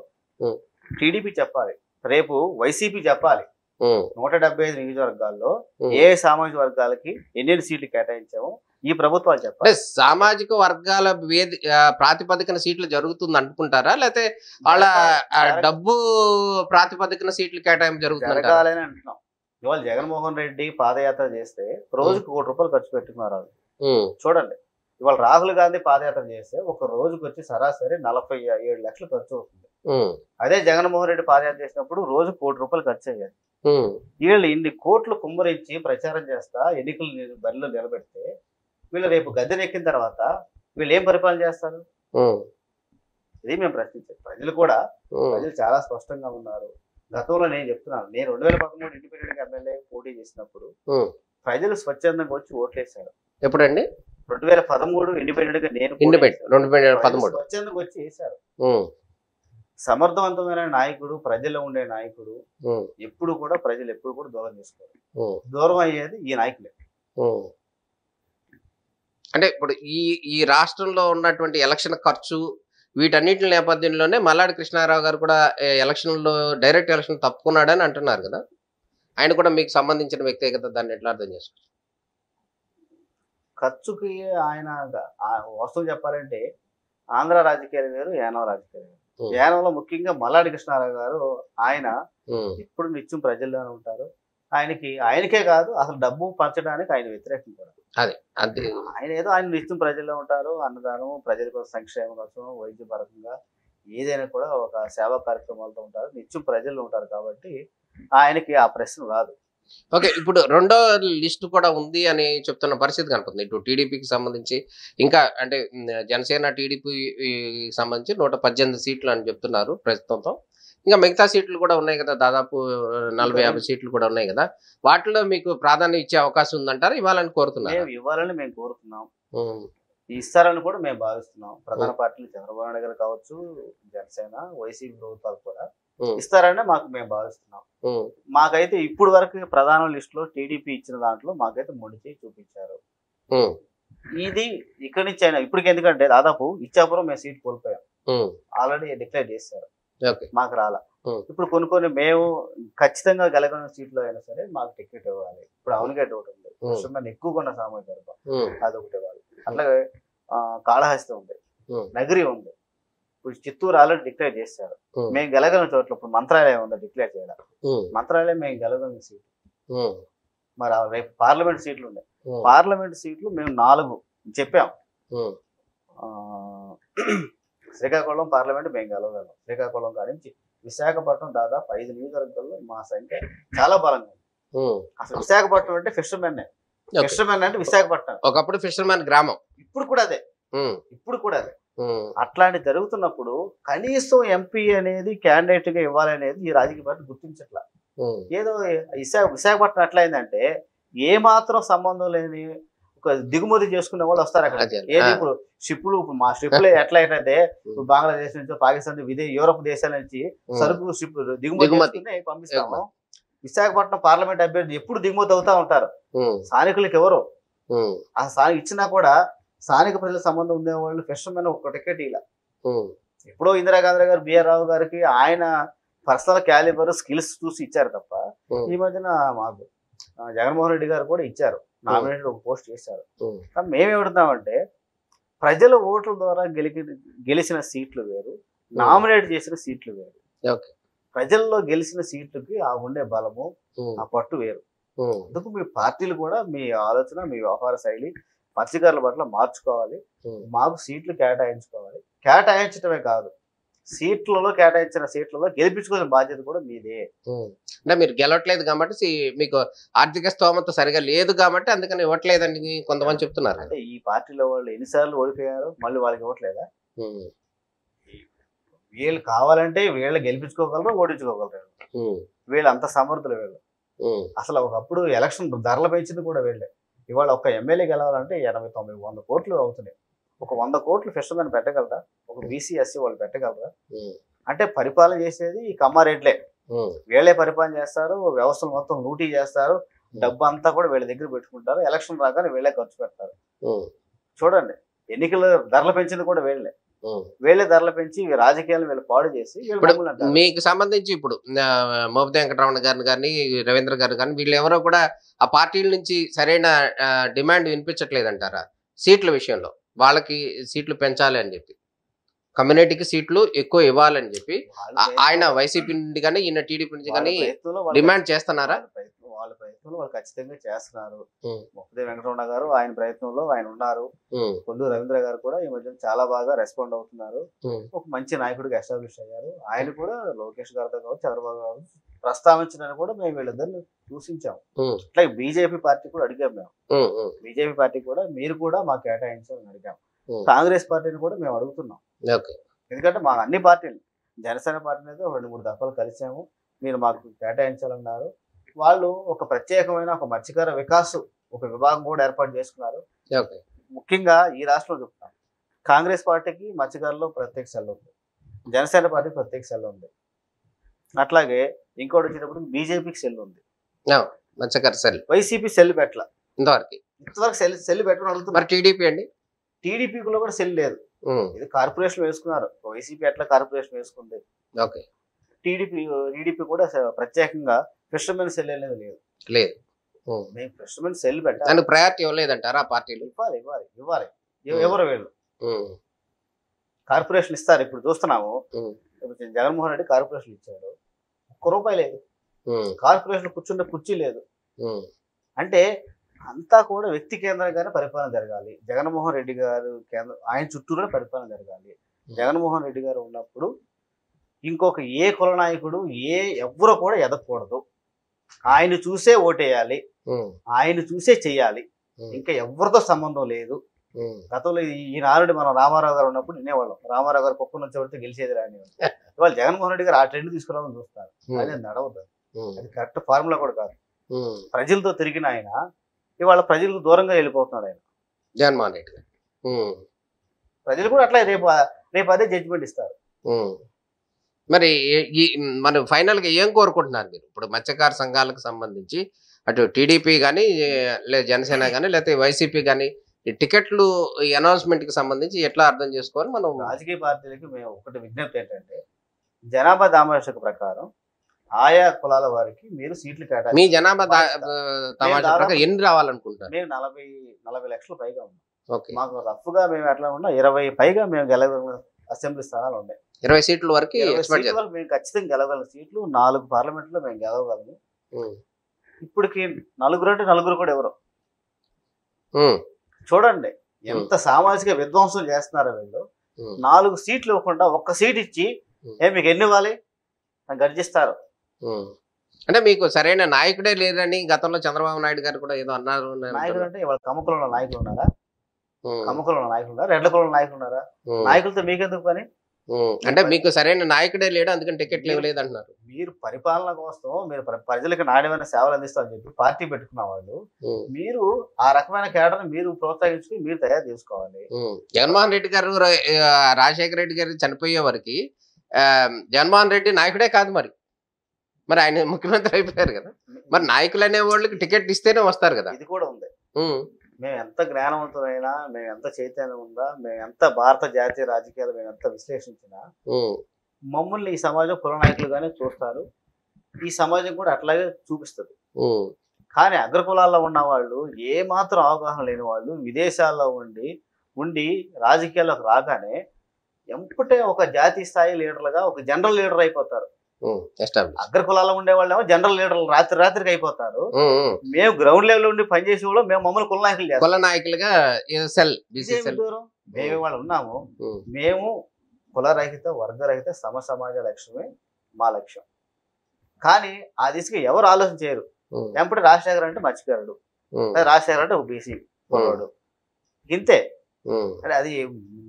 టీడీపీ చెప్పాలి. రేపు వైసీపీ చెప్పాలి 175 నియోజకవర్గాల్లో ఏ సామాజిక వర్గాలకి ఎన్ని సీట్లు కేటాయించామో ఈ ప్రభుత్వాలు చెప్పాలి. సామాజిక వర్గాల ప్రాతిపదికన సీట్లు జరుగుతుంది అనుకుంటారా, లేకపోతే వాళ్ళ డబ్బు ప్రాతిపదికన సీట్లు కేటాయింపు జరుగుతుందని అంటున్నాం. ఇవాళ జగన్మోహన్ రెడ్డి పాదయాత్ర చేస్తే రోజుకు ₹1 కోటి ఖర్చు పెట్టుకున్నారు. చూడండి, ఇవాళ రాహుల్ గాంధీ పాదయాత్ర చేస్తే ఒక రోజుకి వచ్చి సరాసరి 47 లక్షలు ఖర్చు అవుతుంది. అదే జగన్మోహన్ రెడ్డి పాదయాత్ర చేసినప్పుడు రోజు ₹1 కోటి ఖర్చు అయ్యారు. వీళ్ళు ఇన్ని కోట్లు కుమ్మరించి ప్రచారం చేస్తా ఎన్నికలు బరిలో నిలబెడితే వీళ్ళు రేపు గద్దెనెక్కిన తర్వాత వీళ్ళు ఏం పరిపాలన చేస్తారు? ఇది మేము ప్రశ్నించాం. ప్రజలు చాలా స్పష్టంగా ఉన్నారు. గతంలో నేను చెప్తున్నాను, నేను 2013 ఇండిపెండెంట్ ఎమ్మెల్యే పోటీ చేసినప్పుడు ప్రజలు స్వచ్ఛందంగా వచ్చి ఓట్లేశారు. ఎప్పుడండి? 2013 ఇండిపెండెంట్ గా నేను స్వచ్ఛందంగా వచ్చి వేశారు. సమర్థవంతమైన నాయకుడు, ప్రజల్లో ఉండే నాయకుడు ఎప్పుడు కూడా ప్రజలు ఎప్పుడు కూడా దూరం చేసుకోరు. దూరం అయ్యేది ఈ నాయకులే. అంటే ఇప్పుడు ఈ రాష్ట్రంలో ఉన్నటువంటి ఎలక్షన్ ఖర్చు వీటన్నిటి నేపథ్యంలోనే మల్లాడి కృష్ణారావు గారు కూడా ఎలక్షన్లో డైరెక్ట్ ఎలక్షన్ తప్పుకున్నాడని అంటున్నారు కదా. ఆయన కూడా మీకు సంబంధించిన వ్యక్తే కదా, దాన్ని ఎట్లా అర్థం చేసుకోవచ్చు? ఖర్చుకి ఆయన వాస్తవం చెప్పాలంటే ఆంధ్ర రాజకీయాలు వేరు, యానం రాజకీయాలు వేరు. యానంలో ముఖ్యంగా మల్లాడి కృష్ణారావు గారు ఆయన ఎప్పుడు నిత్యం ప్రజల్లోనే ఉంటారు. ఆయనకే కాదు, అసలు డబ్బు పంచడానికి ఆయన వ్యతిరేకం కూడా. ఆయన ఏదో ఆయన నిత్యం ప్రజల్లో ఉంటారు. అన్నదానం, ప్రజల కోసం, సంక్షేమం కోసం, వైద్య పరంగా ఏదైనా కూడా ఒక సేవా కార్యక్రమాలతో ఉంటారు. నిత్యం ప్రజల్లో ఉంటారు కాబట్టి ఆయనకి ఆ ప్రశ్న రాదు. ఓకే, ఇప్పుడు రెండో లిస్టు కూడా ఉంది అని చెప్తున్న పరిస్థితి కనపడుతుంది. ఇటు టీడీపీకి సంబంధించి ఇంకా అంటే జనసేన టీడీపీ సంబంధించి 118 సీట్లు అని చెప్తున్నారు ప్రస్తుతంతో. ఇంకా మిగతా సీట్లు కూడా ఉన్నాయి కదా, దాదాపు 40-50 సీట్లు కూడా ఉన్నాయి కదా. వాటిలో మీకు ప్రాధాన్యం ఇచ్చే అవకాశం ఉందంటారు? ఇవ్వాలని కోరుతున్నారు? ఇవ్వాలని మేము కోరుతున్నాం, ఇస్తారని కూడా మేము భావిస్తున్నాం. ప్రధాన పార్టీలు చంద్రబాబు నాయుడు గారు కావచ్చు, జనసేన, వైసీపీ ప్రభుత్వాలు కూడా ఇస్తారని మేము భావిస్తున్నాం. మాకైతే ఇప్పుడు వరకు ప్రధాన లిస్ట్ లో టీడీపీ ఇచ్చిన దాంట్లో మాకైతే మొండి చూపించారు. ఇది ఇక్కడి నుంచి అయినా ఇప్పటికి, ఎందుకంటే దాదాపు ఇచ్చాపురం మేము సీట్ కోల్పోయాం, ఆల్రెడీ డిక్లేర్ చేశారు, మాకు రాలా. ఇప్పుడు కొన్ని మేము ఖచ్చితంగా గెలగని సీట్లు అయినా సరే మాకు టికెట్ ఇవ్వాలి. ఇప్పుడు అవనగడ్డ ఒకటి ఉంది, ఎక్కువగా ఉన్న సామాజిక వర్గం, అదొకటి ఇవ్వాలి. అట్లాగే కాళహస్తి ఉంది, నగరి ఉంది, ఇప్పుడు చిత్తూరు ఆల్రెడీ డిక్లేర్ చేశారు. మేము గెలగలిగిన చోట్ల ఇప్పుడు మంత్రాలయం ఉంది, డిక్లేర్ చేయాలి. మంత్రాలయం మేము గెలగలిగిన సీట్లు. మరి రేపు పార్లమెంట్ సీట్లు ఉన్నాయి. పార్లమెంట్ సీట్లు మేము 4 చెప్పాం. శ్రీకాకుళం పార్లమెంట్ మేము గెలవగలం. శ్రీకాకుళం కాడించి విశాఖపట్నం దాదాపు 5 నియోజకవర్గాల్లో మా సంఖ్య చాలా బలంగా ఉంది. అసలు విశాఖపట్నం అంటే ఫిషర్మెన్ అంటే విశాఖపట్నం ఒకప్పుడు ఫిషర్మెన్ గ్రామం, ఇప్పుడు కూడా అదే. అట్లాంటి జరుగుతున్నప్పుడు కనీసం ఎంపీ అనేది క్యాండిడేట్ గా ఇవ్వాలనేది ఈ రాజకీయ పార్టీ గుర్తించట్లా. ఏదో విశాఖపట్నం ఎట్లా అయిందంటే ఏ మాత్రం సంబంధం లేని ఒక దిగుమతి చేసుకునే వాళ్ళు వస్తారు అక్కడ. ఏది ఇప్పుడు షిప్పులు, మా షిప్పులు ఎట్లా అయితే ఇప్పుడు బంగ్లాదేశ్ నుంచి, పాకిస్తాన్, యూరోప్ దేశాల నుంచి సరుకు షిప్ దిగుమతి పంపిస్తాము. విశాఖపట్నం పార్లమెంట్ అభ్యర్థి ఎప్పుడు దిగుమతి అవుతా ఉంటారు. స్థానికులకి ఎవరు ఇచ్చినా కూడా స్థానిక ప్రజల సంబంధం ఉండేవాళ్ళు ఫిషర్మెన్ ఒక టికెట్ ఇలా. ఎప్పుడో ఇందిరాగాంధీ గారు, బిఆర్ రావు గారికి ఆయన పర్సనల్ క్యాలిబర్, స్కిల్స్ చూసి ఇచ్చారు తప్ప ఈ మధ్యన మాకు జగన్మోహన్ రెడ్డి గారు కూడా ఇచ్చారు, నామినేటెడ్ ఒక పోస్ట్ చేశారు. కానీ మేమేమిడుతున్నామంటే ప్రజల ఓట్ల ద్వారా గెలిచిన సీట్లు వేరు, నామినేట్ చేసిన సీట్లు వేరు. ప్రజల్లో గెలిచిన సీట్లకి ఆ ఉండే బలము, ఆ పట్టు వేరు. అందుకు మీ పార్టీలు కూడా మీ ఆలోచన, మీ వ్యవహార శైలి మత్స్యకారుల పట్ల మార్చుకోవాలి. మాకు సీట్లు కేటాయించుకోవాలి. కేటాయించడమే కాదు, సీట్లలో కేటాయించిన సీట్లలో గెలిపించుకునే బాధ్యత కూడా మీదే. అంటే మీరు గెలవట్లేదు కాబట్టి, మీకు ఆర్థిక స్తోమత సరిగా లేదు కాబట్టి అందుకని ఇవ్వట్లేదని కొంతమంది చెప్తున్నారు. అంటే ఈ పార్టీలో వాళ్ళు ఎన్నిసార్లు ఓడిపోయారు, మళ్ళీ వాళ్ళకి ఇవ్వట్లేదా? వీళ్ళు కావాలంటే వీళ్ళు గెలిపించుకోగలరు, ఓడించుకోగలరు. వీళ్ళు అంత సమర్థులు వీళ్ళు. అసలు ఒకప్పుడు ఎలక్షన్ ధరలు పెంచింది కూడా వీళ్ళే. ఇవాళ ఒక ఎమ్మెల్యే గెలవాలంటే 80, 90, 100 కోట్లు అవుతున్నాయి. ఒక 100 కోట్లు ఫిషర్మెన్ పెట్టగలరా? ఒక బీసీ, ఎస్సీ వాళ్ళు పెట్టగలరా? అంటే పరిపాలన చేసేది ఈ కమ్మారెడ్లే. వీళ్ళే పరిపాలన చేస్తారు, వ్యవస్థలు మొత్తం లూటీ చేస్తారు, డబ్బు అంతా కూడా వీళ్ళ దగ్గర పెట్టుకుంటారు. ఎలక్షన్ రాగానే వీళ్ళే ఖర్చు పెడతారు. చూడండి, ఎన్నికల ధరలు పెంచింది కూడా వీళ్ళే ధరలు పెంచి రాజకీయాలను వీళ్ళు పాడు చేసి. మీకు సంబంధించి ఇప్పుడు మోపిదేవి వెంకటరమణ గారిని కానీ, రవీంద్ర గారు కానీ, వీళ్ళు ఎవరో కూడా ఆ పార్టీల నుంచి సరైన డిమాండ్ వినిపించట్లేదంటారా సీట్ల విషయంలో? వాళ్ళకి సీట్లు పెంచాలి అని చెప్పి, కమ్యూనిటీకి సీట్లు ఎక్కువ ఇవ్వాలని చెప్పి ఆయన వైసీపీ నుండి కానీ, ఈయన టీడీపీ నుంచి కానీ డిమాండ్ చేస్తున్నారా? వాళ్ళ ప్రయత్నంలో వాళ్ళు ఖచ్చితంగా చేస్తున్నారు. మోపిదేవి వెంకటరమణ గారు ఆయన ప్రయత్నంలో ఆయన ఉన్నారు. కొల్లూరు రవీంద్ర గారు కూడా ఈ మధ్య చాలా బాగా రెస్పాండ్ అవుతున్నారు. ఒక మంచి నాయకుడిగా ఎస్టాబ్లిష్ అయ్యారు. ఆయన కూడా లోకేష్ గారితో కావచ్చు, చంద్రబాబు గారు ప్రస్తావించడానికి కూడా మేము వీళ్ళిద్దరిని సూచించాము. అట్లా బీజేపీ పార్టీ కూడా అడిగాం మేము. బీజేపీ పార్టీ కూడా మీరు కూడా మాకు కేటాయించాలని అడిగాం. కాంగ్రెస్ పార్టీని కూడా మేము అడుగుతున్నాం. ఎందుకంటే మా అన్ని పార్టీలు, జనసేన పార్టీని అయితే 2-3 దఫాలు కలిసాము. మీరు మాకు కేటాయించాలన్నారు. వాళ్ళు ఒక ప్రత్యేకమైన ఒక మత్స్యకార వికాసు ఒక విభాగం కూడా ఏర్పాటు చేసుకున్నారు. ముఖ్యంగా ఈ రాష్ట్రంలో చెప్తాం, కాంగ్రెస్ పార్టీకి మత్స్యకారులో ప్రత్యేక సెల్ ఉంది. జనసేన పార్టీ ప్రత్యేక సెల్ ఉంది. అట్లాగే ఇంకోటి వచ్చేటప్పుడు బీజేపీకి సెల్ ఉంది. మత్స్యకార సెల్. వైసీపీ సెల్ పెట్టల ఇంతవరకు సెల్ పెట్టడం అడుగుతున్నారు. మరి టీడీపీ అండి? టీడీపీలో కూడా సెల్ లేదు. ఇది కార్పొరేషన్ వేసుకున్నారు. వైసీపీ ఎట్లా కార్పొరేషన్ వేసుకుంది. ఓకే. టీడీపీ కూడా ప్రత్యేకంగా ఫిషర్మెన్ సెల్ అనేది లేదు. మేము ఫిషర్మెన్ సెల్ పెట్టాలి. ప్రయారిటీ ఇవ్వలేదంటారా పార్టీలు? ఇవ్వాలి. ఎవరు వీళ్ళు కార్పొరేషన్ ఇస్తారు. ఇప్పుడు చూస్తున్నాము, జగన్మోహన్ రెడ్డి కార్పొరేషన్ ఇచ్చాడు, ₹1 లేదు. కార్పొరేషన్ కూర్చుంటే కుర్చీ లేదు. అంటే అంతా కూడా వ్యక్తి కేంద్రంగానే పరిపాలన జరగాలి. జగన్మోహన్ రెడ్డి గారు ఆయన చుట్టూనే పరిపాలన జరగాలి. జగన్మోహన్ రెడ్డి గారు ఉన్నప్పుడు ఇంకొక ఏ కుల నాయకుడు ఎవ్వరూ కూడా ఎదగకూడదు. ఆయన చూసే ఓటేయాలి, ఆయన చూసే చెయ్యాలి. ఇంకా ఎవరితో సంబంధం లేదు. గతంలో ఈ నారుడి మనం రామారావు గారు ఉన్నప్పుడు వినేవాళ్ళం. రామారావు గారు పప్పు నుంచి పడితే గెలిచేది రాని. ఇవాళ జగన్మోహన్ రెడ్డి గారు ఆ ట్రెండ్ తీసుకురావాలని చూస్తారు. అది నడవదు. అది కరెక్ట్ ఫార్ములా కూడా కాదు. ప్రజలతో తిరిగిన ఆయన ఇవాళ ప్రజలకు దూరంగా వెళ్ళిపోతున్నాడు ఆయన జగన్మోహన్ రెడ్డి. ప్రజలు కూడా అట్లా రేపు అదే జడ్జిమెంట్ ఇస్తారు. మరి మన ఫైనల్ గా ఏం కోరుకుంటున్నారు మీరు? ఇప్పుడు మత్స్యకార సంఘాలకు సంబంధించి అటు టీడీపీ కానీ లేదా జనసేన కానీ లేకపోతే వైసీపీ కానీ ఈ టికెట్లు అనౌన్స్మెంట్ కి సంబంధించి ఎట్లా అర్థం చేసుకోవాలి మనం? రాజకీయ పార్టీలకి మేము ఒకటి విజ్ఞప్తి ఏంటంటే, జనాభా దామాషకు ప్రకారం ఆయా కులాల వారికి మీరు సీట్లు కేటాయించాలి. మీ జనాభా తమాషా ప్రకారం ఎన్ని రావాలనుకుంటారు? మేము 40 లక్షల పైగా ఉన్నాం. ఓకే. మాకు రఫ్గా మేము ఎట్లా ఉన్నా 20 పైగా మేము గెలవగల అసెంబ్లీ స్థానాలు ఉన్నాయి. 20 సీట్ల వరకు మేము ఖచ్చితంగా గెలవగల సీట్లు 4 పార్లమెంట్లో మేము గెలవగలము. ఇప్పటికి నలుగురు కూడా ఎవరు చూడండి ఎంత సామాజిక విధ్వంసం చేస్తున్నారో వీళ్ళు. 4 సీట్లు ఇవ్వకుండా 1 సీట్ ఇచ్చి మీకు ఎన్ని ఇవ్వాలి గర్జిస్తారు. అంటే మీకు సరైన నాయకుడే లేదని గతంలో చంద్రబాబు నాయుడు గారు కూడా ఏదో అన్నారు. నాయకులు అంటే ఇవాళ కమ్మకులంలో నాయకులు ఉన్నారా? కమ్మకులంలో నాయకులు ఉన్నారా? రెడ్ల కులంలో నాయకులు ఉన్నారా? నాయకులతో మీకెందుకు పని? అంటే మీకు సరైన నాయకుడే లేడు అందుకని టికెట్లు ఇవ్వలేదు అంటున్నారు. మీరు పరిపాలన కోసం మీరు ప్రజలకు నాణ్యమైన సేవలు అందిస్తామని చెప్పి పార్టీ పెట్టుకున్న వాళ్ళు మీరు ఆ రకమైన కేడర్ మీరు ప్రోత్సహించుకుని మీరు తయారు చేసుకోవాలి. జగన్మోహన్ రెడ్డి గారు రాజశేఖర రెడ్డి గారు చనిపోయే వరకు జగన్మోహన్ రెడ్డి నాయకుడే కాదు. మరి ఆయన ముఖ్యమంత్రి అయిపోయారు కదా. మరి నాయకులు అనే వాళ్ళకి టికెట్ ఇస్తేనే వస్తారు కదా. ఇది కూడా ఉంది. మేము ఎంత జ్ఞానవంతులైనా, మేము ఎంత చైతన్యం ఉందా, మేము ఎంత భారత జాతీయ రాజకీయాలు మేము ఎంత విశ్లేషించినా మమ్మల్ని ఈ సమాజం కుల నాయకులుగానే చూస్తారు. ఈ సమాజం కూడా అట్లాగే చూపిస్తుంది. కానీ అగ్రకులాల్లో ఉన్న వాళ్ళు ఏ మాత్రం అవగాహన లేని వాళ్ళు విదేశాల్లో ఉండి రాజకీయాల్లోకి రాగానే ఎంపటే ఒక జాతీయ స్థాయి లీడర్లుగా ఒక జనరల్ లీడర్ అయిపోతారు. అగ్రకులాల్లో ఉండే వాళ్ళేమో జనరల్ లీడర్లు రాత్రికి అయిపోతారు. మేము గ్రౌండ్ లెవెల్ ఉండి పనిచేసే వాళ్ళు మేము మమ్మల్ని కుల నాయకులుగా మేము వాళ్ళు ఉన్నాము. మేము కులరహిత వర్గరహిత సమాజ లక్ష్యమే మా లక్ష్యం. కానీ ఆ దిశగా ఎవరు ఆలోచన చేయరు. ఎంపటి రాజశేఖర్ అంటే మత్స్యకారుడు, రాజశేఖర్ అంటే ఒక బీసీ కులవాడు, ఇంతే. అంటే అది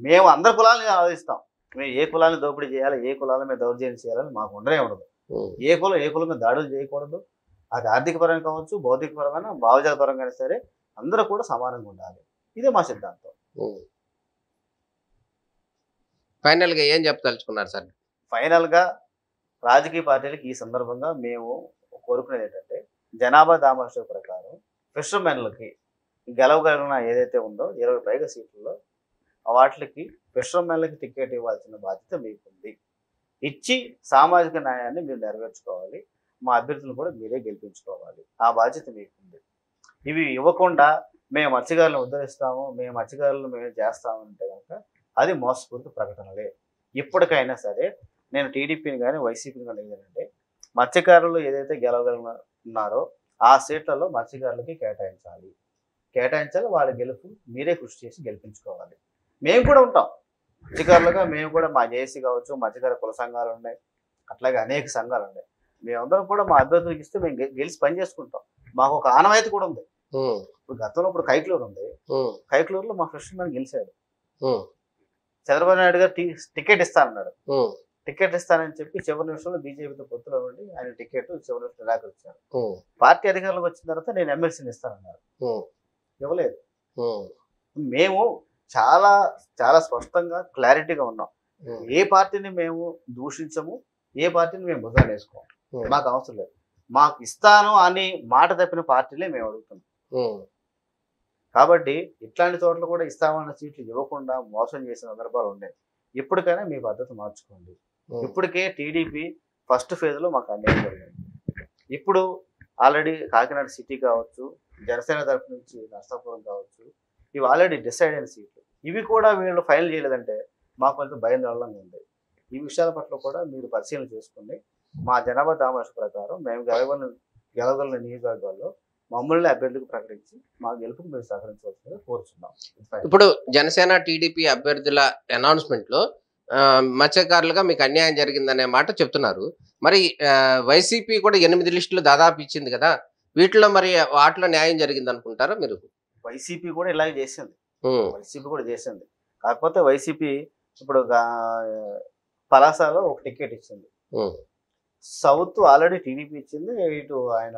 మేము అందరి కులాలని ఆలోచిస్తాం. మేము ఏ కులాన్ని దోపిడీ చేయాలి, ఏ కులాల మీద దౌర్జన్యం చేయాలని మాకు ఉండనే ఉండదు. ఏ కులం మీద దాడులు చేయకూడదు. అది ఆర్థిక పరంగా కావచ్చు, భౌతిక పరంగా, భావజాల పరంగా సరే అందరూ కూడా సమానంగా ఉండాలి. ఇదే మా సిద్ధాంతం. ఫైనల్ గా ఏం చెప్పదలుచుకున్నారు సార్? ఫైనల్ గా రాజకీయ పార్టీలకు ఈ సందర్భంగా మేము కోరుకునేది ఏంటంటే, జనాభా దామాషా ప్రకారం ఫిషర్మెన్లకి గెలవగలిగిన ఏదైతే ఉందో 20 పైగా సీట్లలో వాటికి ఫిషర్మెన్లకి టికెట్ ఇవ్వాల్సిన బాధ్యత మీకుంది. ఇచ్చి సామాజిక న్యాయాన్ని మీరు నెరవేర్చుకోవాలి. మా అభ్యర్థులను కూడా మీరే గెలిపించుకోవాలి. ఆ బాధ్యత మీకుంది. ఇవి ఇవ్వకుండా మేము మత్స్యకారులను ఉద్ధరిస్తాము, మేము మత్స్యకారులను మేము చేస్తాము అంటే కనుక అది మోసపూరిత ప్రకటనలే. ఇప్పటికైనా సరే నేను టీడీపీని కానీ వైసీపీని కానీ ఏంటంటే, మత్స్యకారులు ఏదైతే గెలవగలుగుతున్నారో ఆ సీట్లలో మత్స్యకారులకి కేటాయించాలి. వాళ్ళ గెలుపు మీరే కృషి చేసి గెలిపించుకోవాలి. మేము కూడా ఉంటాం మత్స్యకారులుగా. మేము కూడా మా జేఏసీ కావచ్చు, మత్స్యకార కుల సంఘాలు ఉన్నాయి, అట్లాగే అనేక సంఘాలు ఉన్నాయి. మేమందరం కూడా మా అభ్యర్థులకు ఇస్తే మేము గెలిచి పని చేసుకుంటాం. మాకు ఒక ఆనవాయితీ కూడా ఉంది. ఇప్పుడు గతంలో ఇప్పుడు కైక్లూరు ఉంది. కైక్లూరులో మా ఫిషర్మెన్ గెలిచాడు. చంద్రబాబు నాయుడు గారు టికెట్ ఇస్తానన్నాడు. టికెట్ ఇస్తానని చెప్పి చివరి నిమిషంలో బీజేపీతో పొత్తులో ఉండి ఆయన టికెట్ చివరి నిమిషం నిరాకరించారు. పార్టీ అధికారంలోకి వచ్చిన తర్వాత నేను ఎమ్మెల్సీని ఇస్తానన్నారు, ఇవ్వలేదు. మేము చాలా చాలా స్పష్టంగా క్లారిటీగా ఉన్నాం. ఏ పార్టీని మేము దూషించము, ఏ పార్టీని మేము భుజాలు వేసుకోము. మాకు అవసరం లేదు. మాకు ఇస్తాను అని మాట తప్పిన పార్టీలే మేము అడుగుతున్నాం. కాబట్టి ఇట్లాంటి చోట్ల కూడా ఇస్తామన్న సీట్లు ఇవ్వకుండా మోసం చేసిన సందర్భాలు ఉన్నాయి. ఇప్పటికైనా మీ పద్ధతి మార్చుకోండి. ఇప్పటికే టీడీపీ ఫస్ట్ ఫేజ్లో మాకు అన్యాయం జరిగింది. ఇప్పుడు ఆల్రెడీ కాకినాడ సిటీ కావచ్చు, జనసేన తరఫు నుంచి నర్సాపురం కావచ్చు, ఇవి ఆల్రెడీ డిసైడ్ అయిన సీట్లు. ఇవి కూడా వీళ్ళు ఫైనల్ చేయలేదంటే మాకు కొంచెం భయాందోళనగా ఉంది. ఈ విషయాల పట్ల కూడా మీరు పరిశీలన చేసుకుని మా జనాభా దామాష ప్రకారం మేము గెలవగల నియోజకవర్గాల్లో మమ్మల్ని అభ్యర్థులకు ప్రకటించి మా గెలుపుకు మేము సహకరించవలసిందిగా కోరుచున్నాం. ఇప్పుడు జనసేన టీడీపీ అభ్యర్థుల అనౌన్స్మెంట్ లో మత్స్యకారులుగా మీకు అన్యాయం జరిగిందనే మాట చెప్తున్నారు. మరి వైసీపీ కూడా 8 లిస్టులు దాదాపు ఇచ్చింది కదా, వీటిలో మరి వాటిలో న్యాయం జరిగింది అనుకుంటారా మీరు? వైసీపీ కూడా ఇలాగే చేసింది. కాకపోతే వైసీపీ ఇప్పుడు పలాసలో ఒక టికెట్ ఇచ్చింది. సౌత్ ఆల్రెడీ టీడీపీ ఇచ్చింది. ఇటు ఆయన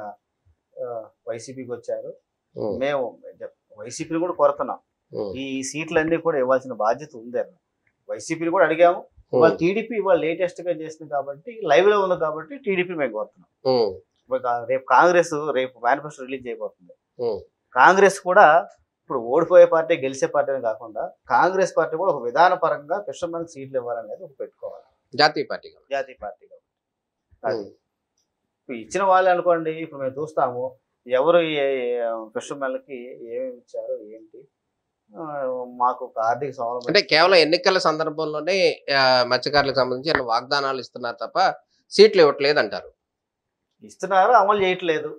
వైసీపీకి వచ్చారు. మేము వైసీపీని కూడా కోరుతున్నాం. ఈ సీట్లన్నీ కూడా ఇవ్వాల్సిన బాధ్యత ఉంది అన్న. వైసీపీని కూడా అడిగాము. వాళ్ళు టీడీపీ వాళ్ళు లేటెస్ట్ గా చేసింది కాబట్టి, లైవ్ లో ఉంది కాబట్టి టీడీపీ మేము కోరుతున్నాం. రేపు కాంగ్రెస్ రేపు మేనిఫెస్టో రిలీజ్ చేయబోతుంది. కాంగ్రెస్ కూడా ఇప్పుడు ఓడిపోయే పార్టీ గెలిచే పార్టీ అని కాకుండా కాంగ్రెస్ పార్టీ కూడా ఒక విధాన పరంగా ఫిషర్మెన్ సీట్లు ఇవ్వాలనేది ఒక పెట్టుకోవాలి. జాతీయ పార్టీగా ఇప్పుడు ఇచ్చిన వాళ్ళు అనుకోండి. ఇప్పుడు మేము చూస్తాము ఎవరు ఫిషర్మెన్లకి ఏమేమి ఇచ్చారు ఏంటి. మాకు ఆర్థిక సవాలు అంటే కేవలం ఎన్నికల సందర్భంలోనే మత్స్యకారులకు సంబంధించి వాగ్దానాలు ఇస్తున్నారు తప్ప సీట్లు ఇవ్వట్లేదు అంటారు. ఇస్తున్నారు, అమలు చేయట్లేదు.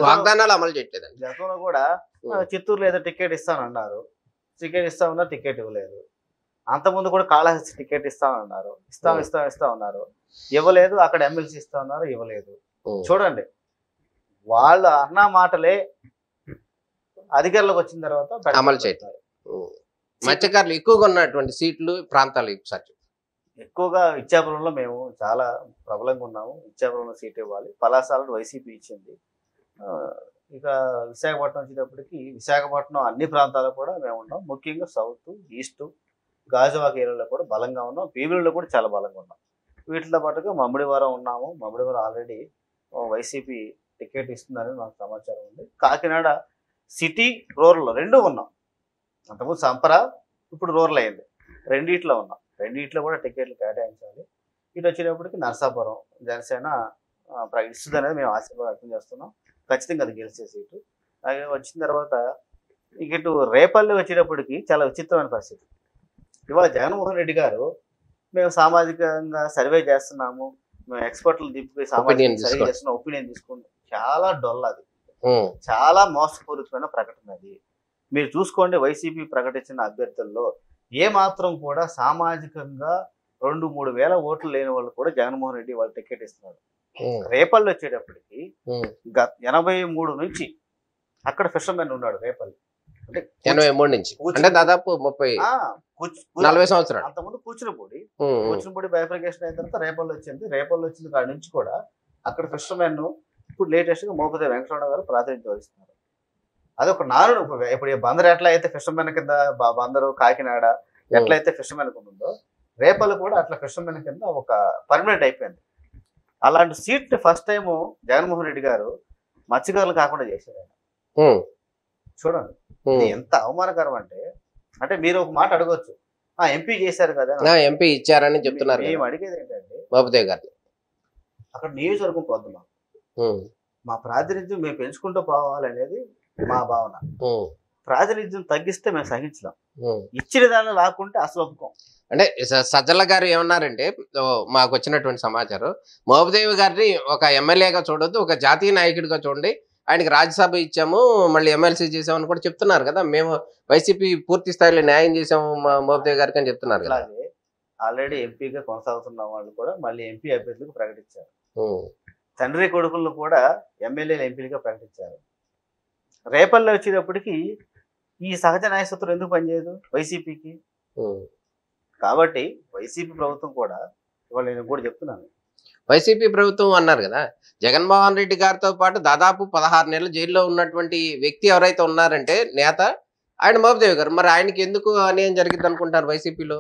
వాగ్దానాలు అమలు చేయట్లేదు. గతంలో కూడా చిత్తూరులో ఏదో టికెట్ ఇస్తానన్నారు. టికెట్ ఇవ్వలేదు. అంతకుముందు కూడా కాళహస్తి టికెట్ ఇస్తామన్నారు. ఇస్తామన్నారు, ఇవ్వలేదు. అక్కడ ఎమ్మెల్సీ ఇస్తామన్నారు, ఇవ్వలేదు. చూడండి, వాళ్ళ అన్నా మాటలే అధికారులకు వచ్చిన తర్వాత అమలు చేయట్లేదు. మత్స్యకారులు ఎక్కువగా ఉన్నటువంటి సీట్లు ప్రాంతాలు ఎక్కువగా ఇచ్చాపురంలో మేము చాలా ప్రబలంగా ఉన్నాము. ఇచ్చాపురంలో సీట్ ఇవ్వాలి. పలాసాలను వైసీపీ ఇచ్చింది. ఇక విశాఖపట్నం వచ్చేటప్పటికి విశాఖపట్నం అన్ని ప్రాంతాలు కూడా మేము ఉన్నాం. ముఖ్యంగా సౌత్, ఈస్ట్, గాజువాక ఏరియాలో కూడా బలంగా ఉన్నాం. పీవీలో కూడా చాలా బలంగా ఉన్నాం. వీటితో పాటుగా మమ్మడివారం ఉన్నాము. మమ్మడివారం ఆల్రెడీ వైసీపీ టికెట్ ఇస్తుందని మాకు సమాచారం ఉంది. కాకినాడ సిటీ, రూరల్ రెండూ ఉన్నాం. అంతకుముందు సంపర, ఇప్పుడు రూరల్ అయింది. రెండిట్లో ఉన్నాం. రెండిట్లో కూడా టికెట్లు కేటాయించాలి. ఇటు వచ్చేటప్పటికి నర్సాపురం జనసేన ఇస్తుంది అనేది మేము ఆశీర్వాదం వ్యక్తం చేస్తున్నాం. ఖచ్చితంగా అది గెలిచే సీటు. అలాగే వచ్చిన తర్వాత ఇటు రేపల్లి వచ్చేటప్పటికి చాలా విచిత్రమైన పరిస్థితి. ఇవాళ జగన్మోహన్ రెడ్డి గారు మేము సామాజికంగా సర్వే చేస్తున్నాము, మేము ఎక్స్పర్ట్లు దింపుకి సామాజిక చేస్తున్నాం, ఒపీనియన్ తీసుకుంటాం. చాలా డొల్ అది. చాలా మోసపూరితమైన ప్రకటన అది. మీరు చూసుకోండి, వైసీపీ ప్రకటించిన అభ్యర్థుల్లో ఏ మాత్రం కూడా సామాజికంగా 2-3 వేల ఓట్లు లేని వాళ్ళు కూడా జగన్మోహన్ రెడ్డి వాళ్ళు టికెట్ ఇస్తున్నారు. రేపల్లి వచ్చేటప్పటికి 83 నుంచి అక్కడ ఫిషర్మెన్ ఉన్నాడు. రేపల్లి అంటే 83 నుంచి అంటే దాదాపు 30-40 సంవత్సరాలు. అంతకుముందు కూచినపూడి బైఫర్కేషన్ అయిన తర్వాత రేపల్లి వచ్చింది. రేపల్లి వచ్చింది కాడి నుంచి కూడా అక్కడ ఫిషర్మెన్ ఇప్పుడు లేటెస్ట్ గా మోపదేవి వెంకటరమణ గారు ప్రాతినిధ్యం వహిస్తున్నారు. అదొక నానుడు. ఇప్పుడు బందరు ఎట్లా అయితే ఫిషర్మెన్ కింద, బందరు కాకినాడ ఎట్లయితే ఫిషర్మెన్ ఉందో, రేపల్లి కూడా అట్లా ఫిషర్మెన్ కింద ఒక పర్మనెంట్ అయిపోయింది. అలాంటి seat first time Jaganmohan Reddy గారు మత్స్యకారులు కాకుండా చేశారు ఆయన. చూడండి ఎంత అవమానకరం అంటే మీరు ఒక మాట అడగొచ్చు, ఎంపీ చేశారు కదా, ఎంపీ ఇచ్చారని చెప్తున్నారు. మేము అడిగేది ఏంటంటే బాబుదేవ్ గారు అక్కడ నియోజకవర్గం పొద్దున్నాం, మా ప్రాతినిధ్యం మేము పెంచుకుంటూ పోవాలనేది మా భావన. ప్రాతినిధ్యం తగ్గిస్తే మేము సహించలేం, ఇచ్చిన దాన్ని లాక్కుంటే అసలు ఒప్పుకోం. అంటే సజ్జల గారు ఏమన్నారంటే, మాకు వచ్చినటువంటి సమాచారం, మోపదేవి గారిని ఒక ఎమ్మెల్యేగా చూడొద్దు, ఒక జాతీయ నాయకుడిగా చూడండి, ఆయనకి రాజ్యసభ ఇచ్చాము, మళ్ళీ ఎమ్మెల్సీ చేసామని కూడా చెప్తున్నారు కదా. మేము వైసీపీ పూర్తి స్థాయిలో న్యాయం చేసాము మోపదేవి గారికి అని చెప్తున్నారు కదా. అలాగే ఆల్రెడీ ఎంపీగా కొనసాగుతున్న వాళ్ళు కూడా మళ్ళీ ఎంపీ అభ్యర్థులకు ప్రకటించారు. తండ్రి కొడుకులను కూడా ఎమ్మెల్యేలు ఎంపీలుగా ప్రకటించారు. రేపల్లో వచ్చేటప్పటికి ఈ సహజ న్యాయసూత్రం ఎందుకు పనిచేయదు వైసీపీకి? కాబట్టి వైసీపీ ప్రభుత్వం కూడా ఇవాళ నేను కూడా చెప్తున్నాను, వైసీపీ ప్రభుత్వం అన్నారు కదా, జగన్మోహన్ రెడ్డి గారితో పాటు దాదాపు 16 నెలలు జైల్లో ఉన్నటువంటి వ్యక్తి ఎవరైతే ఉన్నారంటే నేత, ఆయన మోపదేవి గారు. మరి ఆయనకి ఎందుకు అన్యాయం జరిగింది అనుకుంటారు వైసీపీలో?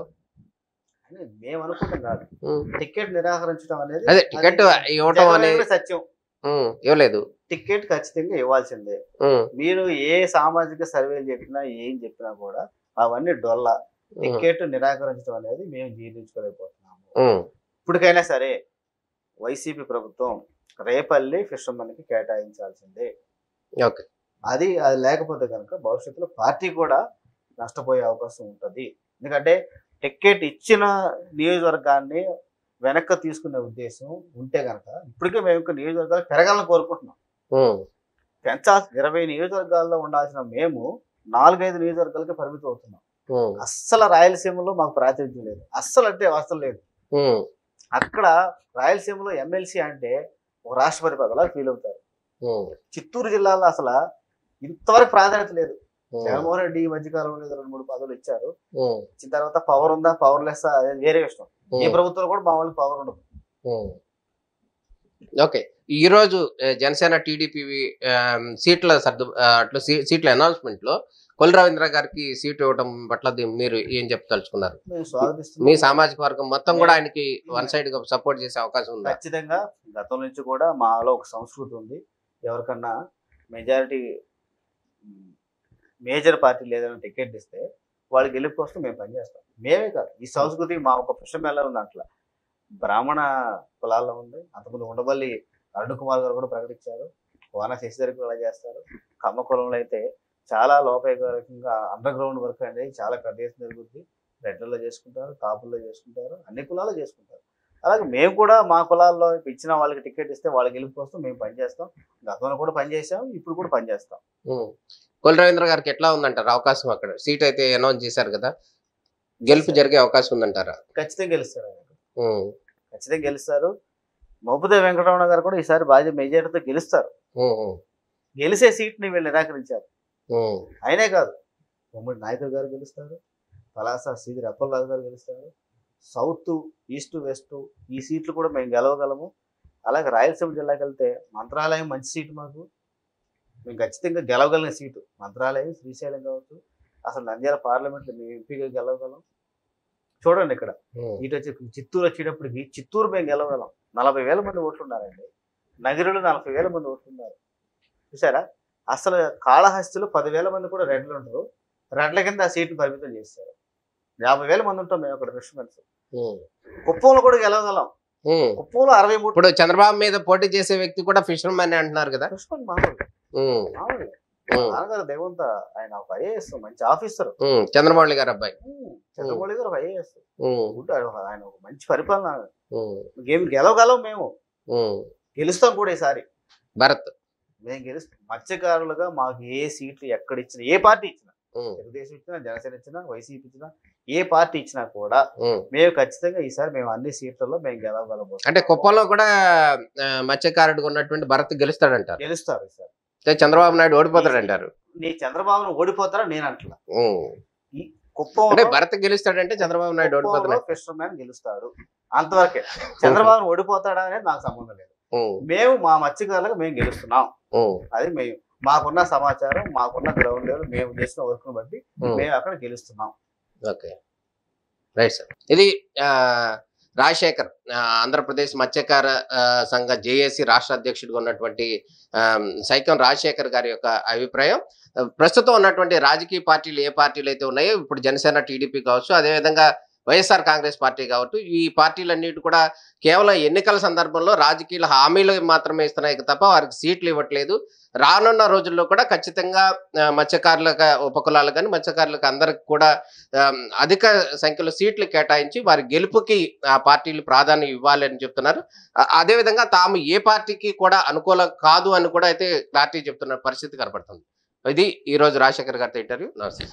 అని మేము అనుకుంటాం కాదు. ఉమ్. టికెట్ నిరాకరించడం అనేది అదే టికెట్ ఇవ్వటం అనేది జగమే సత్యం. ఇవ్వలేదు. టికెట్ ఖచ్చితంగా ఇవ్వాల్సిందే. మీరు ఏ సామాజిక సర్వేలు చెప్పినా ఏం చెప్పినా కూడా అవన్నీ డొల్ల. టికెట్ నిరాకరించడం అనేది మేము జీర్ణించుకోలేకపోతున్నాము. ఇప్పటికైనా సరే వైసీపీ ప్రభుత్వం రేపల్లి ఫిషర్మెన్కి కేటాయించాల్సిందే. ఓకే, అది లేకపోతే కనుక భవిష్యత్తులో పార్టీ కూడా నష్టపోయే అవకాశం ఉంటుంది. ఎందుకంటే టికెట్ ఇచ్చిన నియోజకవర్గాన్ని వెనక్కి తీసుకునే ఉద్దేశం ఉంటే కనుక ఇప్పటికే మేము ఇంకా నియోజకవర్గాలు పెరగాలని కోరుకుంటున్నాం. పెంచాల్సిన 20 నియోజకవర్గాల్లో ఉండాల్సిన మేము 4-5 నియోజకవర్గాలకి పరిమితం అవుతున్నాం. అస్సలు రాయలసీమలో మాకు ప్రాతినిధ్యం లేదు, అస్సలు అంటే అస్సలు లేదు. అక్కడ రాయలసీమలో ఎమ్మెల్సీ అంటే ఒక రాష్ట్రపతి పదవిలా ఫీల్ అవుతారు. చిత్తూరు జిల్లాలో అసలు ఇంతవరకు ప్రాధాన్యత లేదు. జగన్మోహన్ రెడ్డి ఈ మధ్యకాలంలో 2-3 పదవులు ఇచ్చారు. ఇచ్చిన తర్వాత పవర్ ఉందా పవర్ లెస్ అనేది వేరే విషయం. ఈ ప్రభుత్వంలో కూడా మా వాళ్ళకి పవర్ ఉండదు. ఓకే, ఈ రోజు జనసేన టీడీపీ సీట్ల సీట్ల అనౌన్స్మెంట్ లో కొల్లు రవీంద్ర గారికి సీట్ ఇవ్వడం పట్ల మీరు ఏం చెప్పదలుచుకున్నారు? మీ సామాజిక వర్గం మొత్తం కూడా ఆయనకి వన్ సైడ్ గా సపోర్ట్ చేసే అవకాశం ఉంది? ఖచ్చితంగా. గతం నుంచి కూడా మాలో ఒక సంస్కృతి ఉంది. ఎవరికన్నా మెజారిటీ మేజర్ పార్టీ లేదని టికెట్ ఇస్తే వాళ్ళు గెలుపు కోసం మేము పనిచేస్తాం. మేమే కాదు, ఈ సంస్కృతి మా ఒక పుష్పమేళ ఉంది. అట్లా బ్రాహ్మణ కులాల్లో ఉంది. అంతకుముందు ఉండవల్లి అరుణ్ కుమార్ గారు కూడా ప్రకటించారు. వాన శశిధర్ కూడా చేస్తారు. కమ్మ కులంలో అయితే చాలా లోపేకంగా అండర్ గ్రౌండ్ వర్క్ అనేది చాలా పెద్ద ఎత్తున జరుగుతుంది. రెడ్లలో చేసుకుంటారు, కాపుల్లో చేసుకుంటారు, అన్ని కులాల్లో చేసుకుంటారు. అలాగే మేము కూడా మా కులాల్లో ఇచ్చిన వాళ్ళకి టికెట్ ఇస్తే వాళ్ళ గెలుపు కోసం మేము పనిచేస్తాం. గతంలో కూడా పనిచేసాం, ఇప్పుడు కూడా పనిచేస్తాం. కొల్లు రవీంద్ర గారికి ఎట్లా ఉందంటారు అవకాశం? అక్కడ సీట్ అయితే అనౌన్స్ చేశారు కదా, గెలుపు జరిగే అవకాశం ఉందంటారా? ఖచ్చితంగా గెలుస్తారు. ఖచ్చితంగా గెలుస్తారు. మోపుదేవి వెంకటరమణ గారు కూడా ఈసారి బాగా మెజారిటీతో గెలుస్తారు. గెలిచే సీట్ని వీళ్ళు నిరాకరించారు. అయినే కాదు, ఉమ్మడి నాయకులు గారు గెలుస్తారు, పలాస శ్రీధర్ అప్పలరాజు గారు గెలుస్తారు, సౌత్ ఈస్ట్ వెస్ట్ ఈ సీట్లు కూడా మేము గెలవగలము. అలాగే రాయలసీమ జిల్లాకి వెళ్తే మంత్రాలయం మంచి సీటు మాకు, మేము ఖచ్చితంగా గెలవగలిగిన సీటు మంత్రాలయం, శ్రీశైలం కావచ్చు. అసలు నంద్యాల పార్లమెంట్లో మేము ఎంపీగా గెలవగలం. చూడండి ఇక్కడ ఇటు వచ్చి చిత్తూరు వచ్చేటప్పటికి చిత్తూరు మేము గెలవగలం. 40,000 మంది ఓట్లు ఉన్నారండి. నగరులు 40,000 మంది ఓట్లు ఉన్నారు. చూసారా? అసలు కాళహస్తిలో 10,000 మంది కూడా రెడ్లు ఉంటారు. రెడ్ల కింద ఆ సీట్లు పరిమితం చేస్తారు. 50,000 మంది ఉంటాం మేము అక్కడ ఫిషర్మెన్స్. కుప్పంలో కూడా గెలవగలం. కుప్పంలో 63. ఇప్పుడు చంద్రబాబు మీద పోటీ చేసే వ్యక్తి కూడా ఫిషర్మెన్ అంటున్నారు కదా. ఫిషర్మెన్ మామూలు నాన్నగారు దేవంత, ఆయన ఒక ఐఏఎస్ మంచి ఆఫీసర్. చంద్రబాబు గారు అబ్బాయి చంద్రబాబు గారు ఒక ఐఏఎస్. ఆయన ఒక మంచి పరిపాలన. గేమ్ గెలవగలం, మేము గెలుస్తాం కూడా ఈసారి. భరత్ మేము గెలుస్తాం. మత్స్యకారులుగా మాకు ఏ సీట్లు ఎక్కడ ఇచ్చినా, ఏ పార్టీ ఇచ్చినా, తెలుగుదేశం ఇచ్చినా, జనసేన ఇచ్చినా, వైసీపీ ఇచ్చినా, ఏ పార్టీ ఇచ్చినా కూడా మేము ఖచ్చితంగా ఈసారి మేము అన్ని సీట్లలో మేము గెలవగలము. అంటే కుప్పంలో కూడా మత్స్యకారుడు ఉన్నటువంటి భరత్ గెలుస్తాడంటారు. గెలుస్తారు ఈసారి. చంద్రబాబు నాయుడు ఓడిపోతాడంటారు. నీ చంద్రబాబును ఓడిపోతారా నేను అంటున్నా. కుప్పం భరత్ గెలుస్తాడంటే చంద్రబాబు నాయుడు ఓడిపోతాడు, ఫిషర్మెన్ గెలుస్తాడు, అంతవరకే. చంద్రబాబు ఓడిపోతాడా అనేది నాకు సంబంధం లేదు. మేము మా మత్స్యకారులకు మేము గెలుస్తున్నాం. అది మేము మాకున్న సమాచారం, మాకున్న గ్రౌండ్ లెవెల్, మేము చేసిన వర్క్ ను బట్టి మేము అక్కడ గెలుస్తున్నాం. Okay, right sir. ఇది రాజశేఖర్, ఆంధ్రప్రదేశ్ మత్స్యకార సంఘ జేఏసీ రాష్ట్ర అధ్యక్షుడిగా ఉన్నటువంటి సైకం రాజశేఖర్ గారి యొక్క అభిప్రాయం. ప్రస్తుతం ఉన్నటువంటి రాజకీయ పార్టీలు ఏ పార్టీలు అయితే ఉన్నాయో, ఇప్పుడు జనసేన టీడీపీ కావచ్చు, అదేవిధంగా వైఎస్ఆర్ కాంగ్రెస్ పార్టీ కావచ్చు, ఈ పార్టీలన్నిటి కూడా కేవలం ఎన్నికల సందర్భంలో రాజకీయ హామీలు మాత్రమే ఇస్తున్నాయి తప్ప వారికి సీట్లు ఇవ్వట్లేదు. రానున్న రోజుల్లో కూడా ఖచ్చితంగా మత్స్యకారులకు, ఉపకులాలు కానీ మత్స్యకారులకు అందరికి కూడా అధిక సంఖ్యలో సీట్లు కేటాయించి వారి గెలుపుకి ఆ పార్టీలు ప్రాధాన్యం ఇవ్వాలని చెప్తున్నారు. అదేవిధంగా తాము ఏ పార్టీకి కూడా అనుకూలం కాదు అని కూడా అయితే పార్టీ చెప్తున్న పరిస్థితి కనపడుతుంది. ఇది ఈ రోజు రాజశేఖర్ గారితో ఇంటర్వ్యూ. నమస్తే.